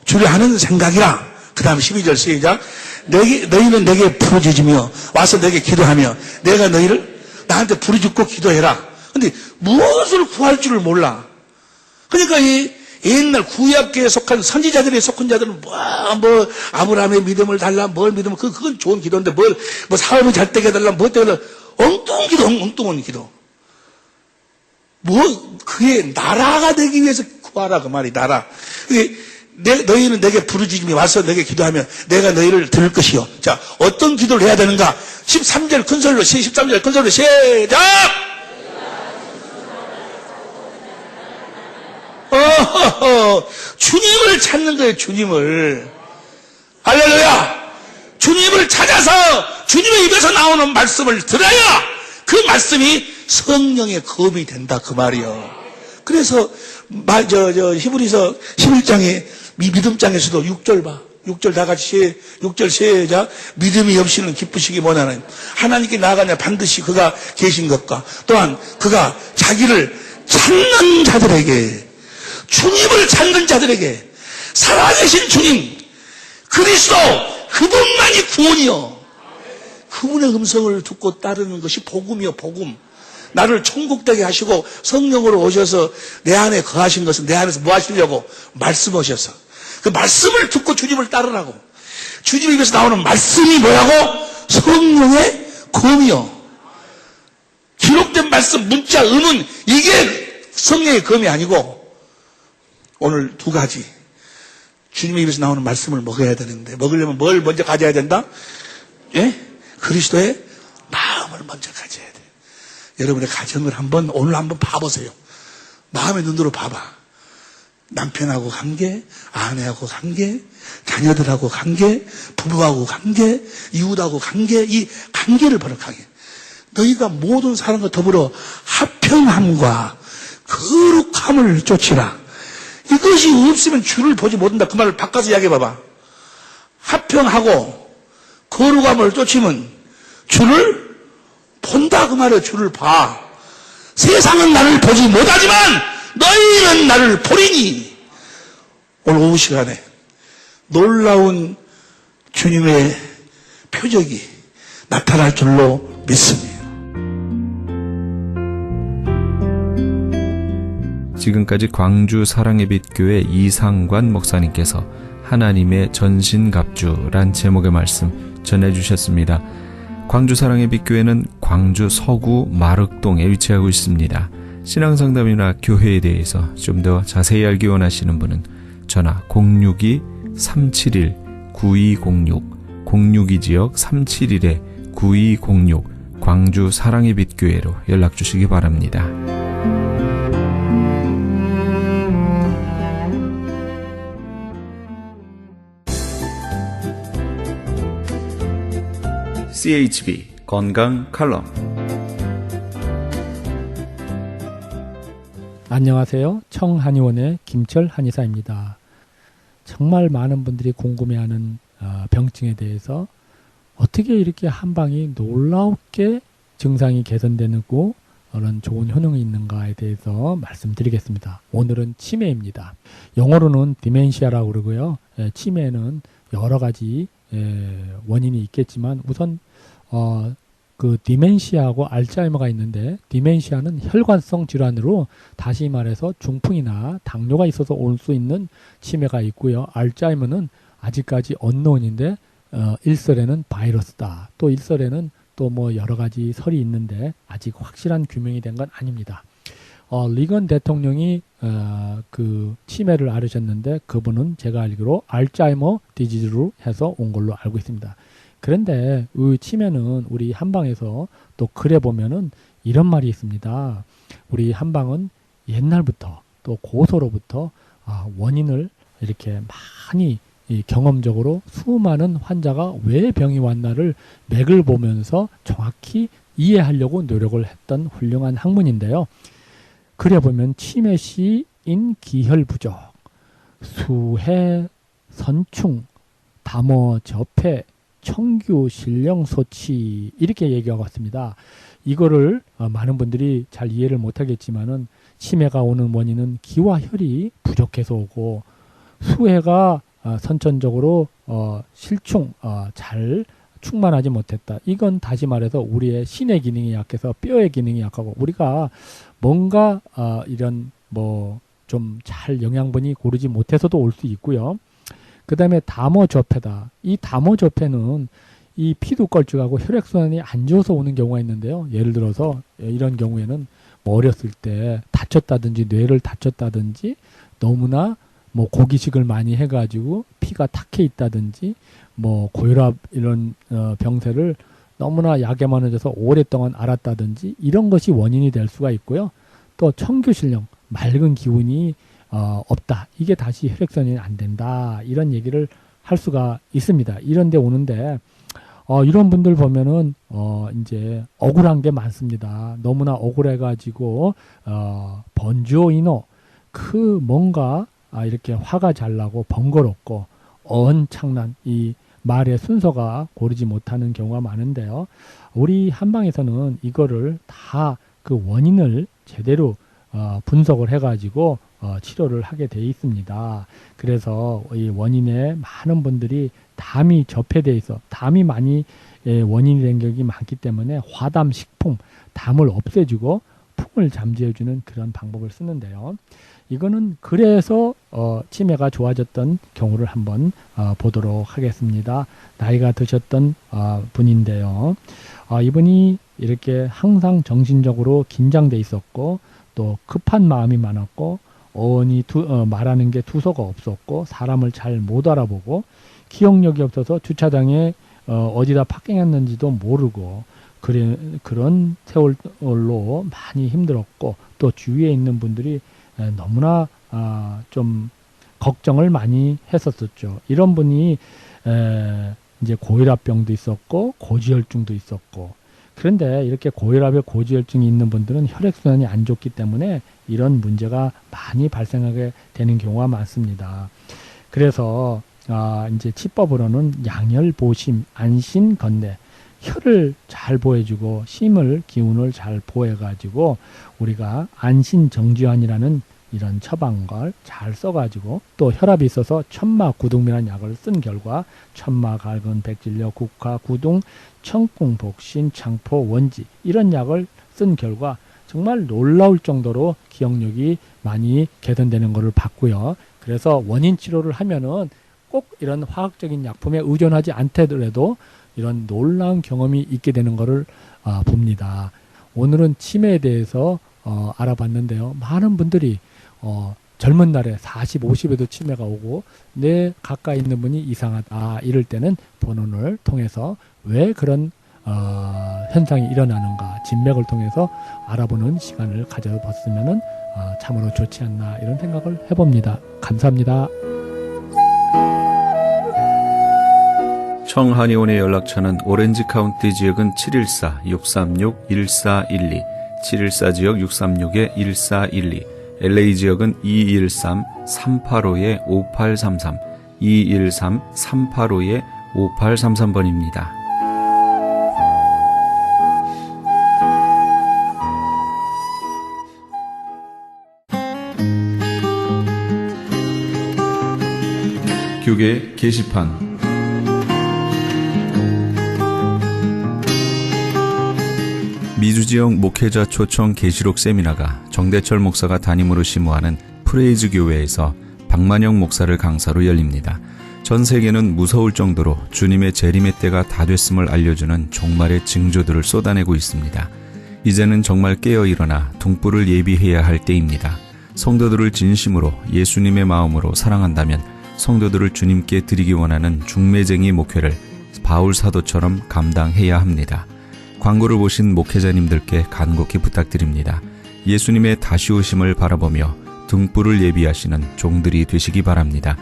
주려 하는 생각이라. 그 다음 12절 시작. 너희는 내게 부르짖으며 와서 내게 기도하며 내가 너희를 나한테 부르짖고 기도해라. 근데 무엇을 구할 줄을 몰라. 그러니까 이 옛날 구약계에 속한 선지자들에 속한 자들은 뭐 아브라함의 믿음을 달라, 뭘 믿으면 그건 좋은 기도인데 뭐 사업을 잘 되게 해달라, 뭐 되게 해달라. 엉뚱한 기도, 엉뚱한 기도. 그의 나라가 되기 위해서 구하라, 그 말이, 나라. 너희는 내게 부르짖으며 와서 내게 기도하면 내가 너희를 들을 것이요. 자, 어떤 기도를 해야 되는가? 13절 큰소리로, 13절 큰소리로 시작! 주님을 찾는 거예요, 주님을. 할렐루야! 주님을 찾아서 주님의 입에서 나오는 말씀을 들어야 그 말씀이 성령의 검이 된다, 그 말이요. 그래서, 히브리서 11장에, 믿음장에서도 6절 봐. 6절 다 같이 6절 시작. 믿음이 없이는 기쁘시기 원하는 하나님께 나아가냐 반드시 그가 계신 것과 또한 그가 자기를 찾는 자들에게, 주님을 찾는 자들에게, 살아계신 주님 그리스도 그분만이 구원이요. 그분의 음성을 듣고 따르는 것이 복음이요, 복음. 나를 천국 되게 하시고 성령으로 오셔서 내 안에 거하신 것은 내 안에서 뭐 하시려고? 말씀하셔서 그 말씀을 듣고 주님을 따르라고. 주님 입에서 나오는 말씀이 뭐라고? 성령의 검이요. 기록된 말씀, 문자, 음은 이게 성령의 검이 아니고, 오늘 두 가지. 주님의 입에서 나오는 말씀을 먹어야 되는데, 먹으려면 뭘 먼저 가져야 된다? 예? 그리스도의 마음을 먼저 가져야 돼. 여러분의 가정을 오늘 한번 봐보세요. 마음의 눈으로 봐봐. 남편하고 관계, 아내하고 관계, 자녀들하고 관계, 부부하고 관계, 이웃하고 관계, 이 관계를 버럭하게. 너희가 모든 사람과 더불어 화평함과 거룩함을 쫓으라. 이것이 없으면 주를 보지 못한다. 그 말을 바꿔서 이야기해 봐봐. 화평하고 거룩함을 쫓으면 주를 본다, 그 말이에요. 주를 봐. 세상은 나를 보지 못하지만 너희는 나를 보리니. 오늘 오후 시간에 놀라운 주님의 표적이 나타날 줄로 믿습니다. 지금까지 광주 사랑의 빛 교회 이상관 목사님께서 하나님의 전신갑주란 제목의 말씀 전해주셨습니다. 광주 사랑의 빛 교회는 광주 서구 마륵동에 위치하고 있습니다. 신앙상담이나 교회에 대해서 좀 더 자세히 알기 원하시는 분은 전화 062-371-9206, 062지역 371-9206 광주 사랑의 빛 교회로 연락 주시기 바랍니다. CHB 건강 칼럼. 안녕하세요. 청한의원의 김철 한의사입니다. 정말 많은 분들이 궁금해하는 병증에 대해서 어떻게 이렇게 한방이 놀랍게 증상이 개선되고 그런 좋은 효능이 있는가에 대해서 말씀드리겠습니다. 오늘은 치매입니다. 영어로는 디멘시아라고 그러고요. 치매는 여러 가지 원인이 있겠지만 우선 그 디멘시아하고 알츠하이머가 있는데, 디멘시아는 혈관성 질환으로 다시 말해서 중풍이나 당뇨가 있어서 올 수 있는 치매가 있고요. 알츠하이머는 아직까지 언노운인데 일설에는 바이러스다. 또 일설에는 또 뭐 여러 가지 설이 있는데 아직 확실한 규명이 된 건 아닙니다. 리건 대통령이 그 치매를 앓으셨는데 그분은 제가 알기로 알츠하이머 디지즈로 해서 온 걸로 알고 있습니다. 그런데 이 치매는 우리 한방에서 또 글에 보면은 이런 말이 있습니다. 우리 한방은 옛날부터 또 고서로부터 원인을 이렇게 많이 경험적으로 수많은 환자가 왜 병이 왔나를 맥을 보면서 정확히 이해하려고 노력을 했던 훌륭한 학문인데요. 글에 보면 치매 시인 기혈부족, 수해 선충, 담어 접해, 청규 신령소치 이렇게 얘기하고 왔습니다. 이거를 많은 분들이 잘 이해를 못하겠지만은 치매가 오는 원인은 기와 혈이 부족해서 오고 수해가 선천적으로 실충 잘 충만하지 못했다. 이건 다시 말해서 우리의 신의 기능이 약해서 뼈의 기능이 약하고 우리가 뭔가 이런 뭐 좀 잘 영양분이 고르지 못해서도 올 수 있고요. 그 다음에 담어저폐다. 이 담어저폐는 이 피도 걸쭉하고 혈액순환이 안 좋아서 오는 경우가 있는데요. 예를 들어서 이런 경우에는 뭐 어렸을 때 다쳤다든지 뇌를 다쳤다든지 너무나 뭐 고기식을 많이 해가지고 피가 탁해 있다든지 뭐 고혈압 이런 병세를 너무나 약에 많아져서 오랫동안 앓았다든지 이런 것이 원인이 될 수가 있고요. 또 청규실령 맑은 기운이 없다. 이게 다시 혈액순환이 안 된다. 이런 얘기를 할 수가 있습니다. 이런 데 오는데 이런 분들 보면은 이제 억울한 게 많습니다. 너무나 억울해가지고 번주어이노 그 뭔가 이렇게 화가 잘 나고 번거롭고 언창난 이 말의 순서가 고르지 못하는 경우가 많은데요. 우리 한방에서는 이거를 다 그 원인을 제대로 분석을 해가지고 치료를 하게 돼 있습니다. 그래서 이 원인에 많은 분들이 담이 접해돼 있어 담이 많이 원인이 된 경우가 많기 때문에 화담 식품 담을 없애주고 풍을 잠재워주는 그런 방법을 쓰는데요. 이거는 그래서 치매가 좋아졌던 경우를 한번 보도록 하겠습니다. 나이가 드셨던 분인데요. 이분이 이렇게 항상 정신적으로 긴장돼 있었고 또 급한 마음이 많았고 어원이 말하는 게 두서가 없었고 사람을 잘 못 알아보고 기억력이 없어서 주차장에 어디다 파킹했는지도 모르고 그런 세월로 많이 힘들었고 또 주위에 있는 분들이 너무나 좀 걱정을 많이 했었었죠. 이런 분이 이제 고혈압병도 있었고 고지혈증도 있었고 그런데 이렇게 고혈압에 고지혈증이 있는 분들은 혈액순환이 안 좋기 때문에 이런 문제가 많이 발생하게 되는 경우가 많습니다. 그래서 이제 치법으로는 양혈보심, 안신건내 혈을 잘 보여주고 심을 기운을 잘 보여가지고 우리가 안신정주환이라는 이런 처방걸 잘 써가지고 또 혈압이 있어서 천마구둥이라는 약을 쓴 결과 천마, 갈근, 백질려, 국화, 구둥, 청궁, 복신, 창포, 원지 이런 약을 쓴 결과 정말 놀라울 정도로 기억력이 많이 개선되는 것을 봤고요. 그래서 원인 치료를 하면은 꼭 이런 화학적인 약품에 의존하지 않더라도 이런 놀라운 경험이 있게 되는 것을 봅니다. 오늘은 치매에 대해서 알아봤는데요. 많은 분들이 젊은 날에 40, 50에도 치매가 오고 내 가까이 있는 분이 이상하다 이럴 때는 본원을 통해서 왜 그런 현상이 일어나는가 진맥을 통해서 알아보는 시간을 가져봤으면 참으로 좋지 않나 이런 생각을 해봅니다. 감사합니다. 청한의원의 연락처는 오렌지 카운티 지역은 714-636-1412, 714 지역 636-1412, LA 지역은 213-385-5833, 213-385-5833번입니다. 교계 게시판 미주지역 목회자 초청 계시록 세미나가 정대철 목사가 담임으로 심우하는 프레이즈 교회에서 박만영 목사를 강사로 열립니다. 전 세계는 무서울 정도로 주님의 재림의 때가 다 됐음을 알려주는 종말의 징조들을 쏟아내고 있습니다. 이제는 정말 깨어 일어나 등불을 예비해야 할 때입니다. 성도들을 진심으로 예수님의 마음으로 사랑한다면 성도들을 주님께 드리기 원하는 중매쟁이 목회를 바울 사도처럼 감당해야 합니다. 광고를 보신 목회자님들께 간곡히 부탁드립니다. 예수님의 다시 오심을 바라보며 등불을 예비하시는 종들이 되시기 바랍니다.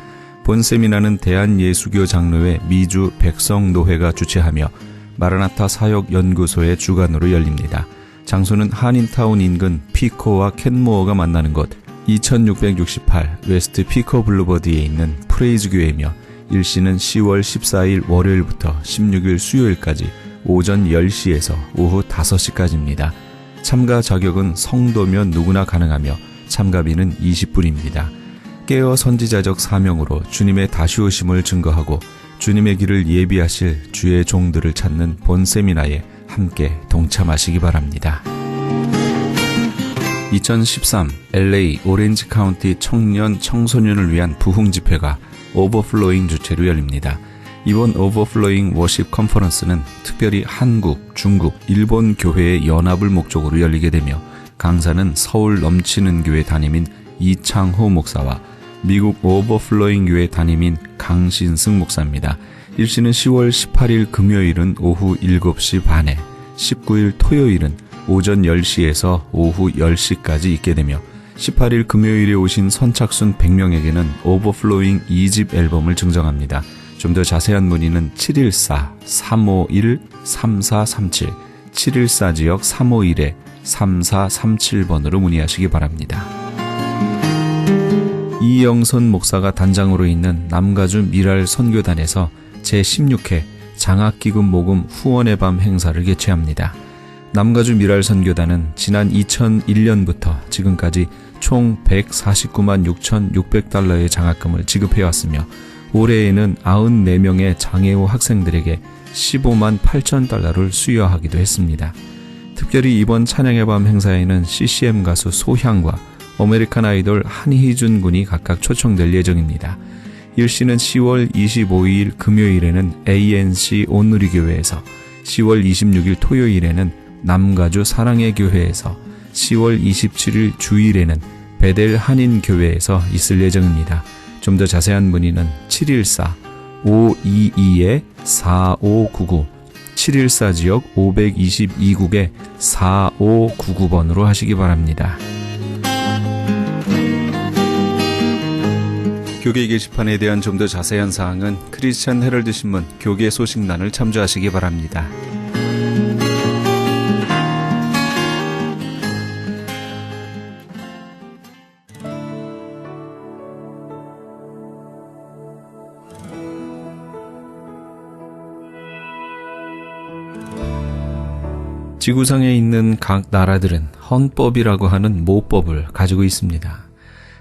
본 세미나는 대한예수교 장로회 미주 백성노회가 주최하며 마라나타 사역연구소의 주관으로 열립니다. 장소는 한인타운 인근 피코와 캔모어가 만나는 곳 2668 웨스트 피코 블루버드에 있는 프레이즈 교회이며 일시는 10월 14일 월요일부터 16일 수요일까지 오전 10시에서 오후 5시까지입니다. 참가 자격은 성도면 누구나 가능하며 참가비는 20불입니다. 깨어 선지자적 사명으로 주님의 다시 오심을 증거하고 주님의 길을 예비하실 주의 종들을 찾는 본 세미나에 함께 동참하시기 바랍니다. 2013 LA 오렌지 카운티 청년 청소년을 위한 부흥 집회가 오버플로잉 주최로 열립니다. 이번 오버플로잉 워십 컨퍼런스는 특별히 한국, 중국, 일본 교회의 연합을 목적으로 열리게 되며 강사는 서울 넘치는 교회 담임인 이창호 목사와 미국 오버플로잉 교회 담임인 강신승 목사입니다. 일시는 10월 18일 금요일은 오후 7시 반에, 19일 토요일은 오전 10시에서 오후 10시까지 있게 되며 18일 금요일에 오신 선착순 100명에게는 오버플로잉 2집 앨범을 증정합니다. 좀 더 자세한 문의는 714-351-3437, 714지역 351-3437번으로 문의하시기 바랍니다. 이영선 목사가 단장으로 있는 남가주 미랄 선교단에서 제16회 장학기금 모금 후원의 밤 행사를 개최합니다. 남가주 미랄 선교단은 지난 2001년부터 지금까지 총 149만 6,600달러의 장학금을 지급해왔으며 올해에는 94명의 장애우 학생들에게 15만 8천 달러를 수여하기도 했습니다. 특별히 이번 찬양의 밤 행사에는 CCM 가수 소향과 아메리칸 아이돌 한희준 군이 각각 초청될 예정입니다. 일시는 10월 25일 금요일에는 ANC 온누리교회에서, 10월 26일 토요일에는 남가주 사랑의 교회에서, 10월 27일 주일에는 베델 한인교회에서 있을 예정입니다. 좀 더 자세한 문의는 714-522-4599, 714지역 522국에 4599번으로 하시기 바랍니다. 교계 게시판에 대한 좀 더 자세한 사항은 크리스천 헤럴드 신문 교계 소식란을 참조하시기 바랍니다. 지구상에 있는 각 나라들은 헌법이라고 하는 모법을 가지고 있습니다.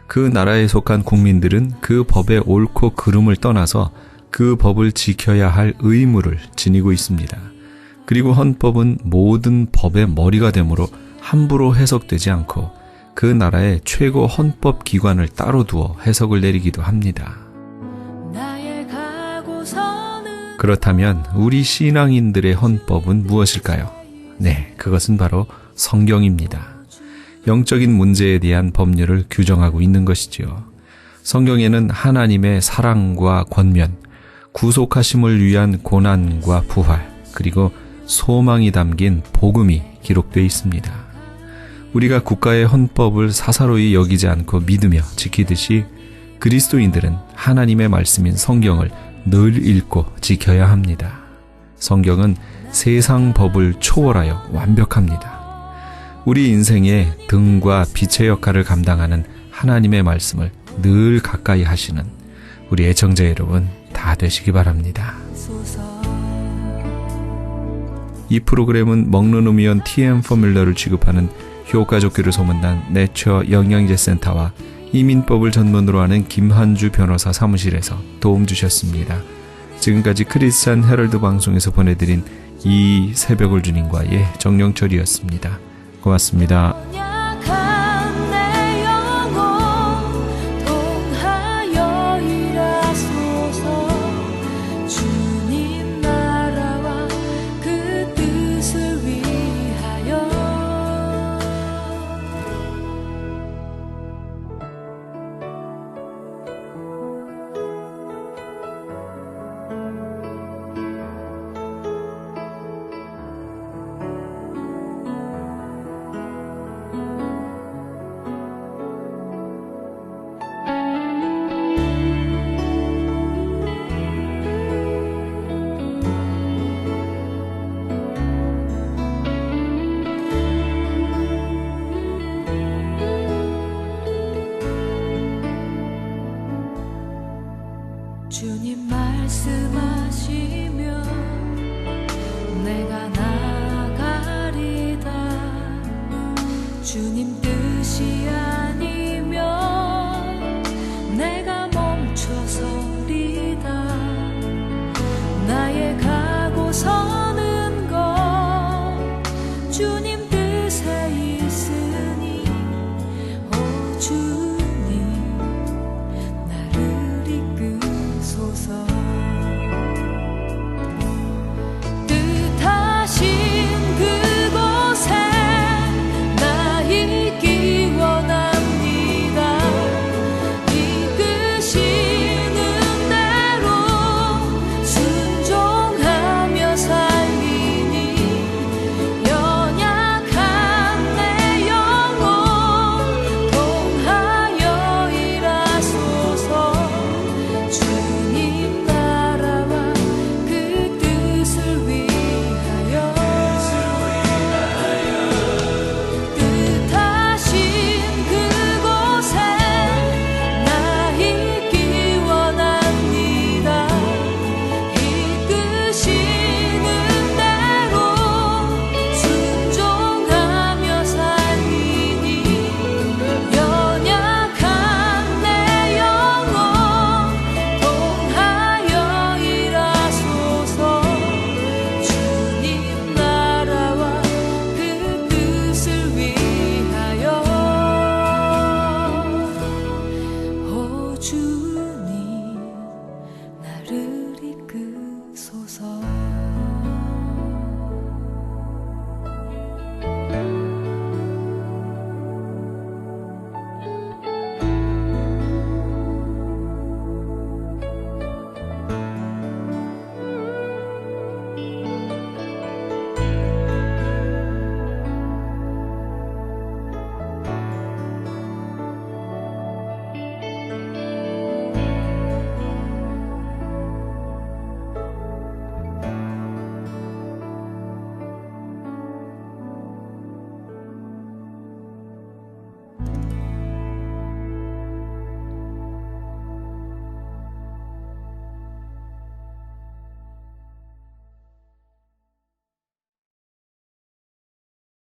그 나라에 속한 국민들은 그 법의 옳고 그름을 떠나서 그 법을 지켜야 할 의무를 지니고 있습니다. 그리고 헌법은 모든 법의 머리가 되므로 함부로 해석되지 않고 그 나라의 최고 헌법 기관을 따로 두어 해석을 내리기도 합니다. 그렇다면 우리 신앙인들의 헌법은 무엇일까요? 네, 그것은 바로 성경입니다. 영적인 문제에 대한 법률을 규정하고 있는 것이지요. 성경에는 하나님의 사랑과 권면, 구속하심을 위한 고난과 부활, 그리고 소망이 담긴 복음이 기록되어 있습니다. 우리가 국가의 헌법을 사사로이 여기지 않고 믿으며 지키듯이 그리스도인들은 하나님의 말씀인 성경을 늘 읽고 지켜야 합니다. 성경은 세상 법을 초월하여 완벽합니다. 우리 인생의 등과 빛의 역할을 감당하는 하나님의 말씀을 늘 가까이 하시는 우리 애청자 여러분 다 되시기 바랍니다. 이 프로그램은 먹는 음이온 TM 포뮬러를 취급하는 효과좋기를 소문난 내처 영양제센터와 이민법을 전문으로 하는 김한주 변호사 사무실에서 도움 주셨습니다. 지금까지 크리스찬 헤럴드 방송에서 보내드린 이 새벽을 주님과의 정영철이었습니다. 고맙습니다.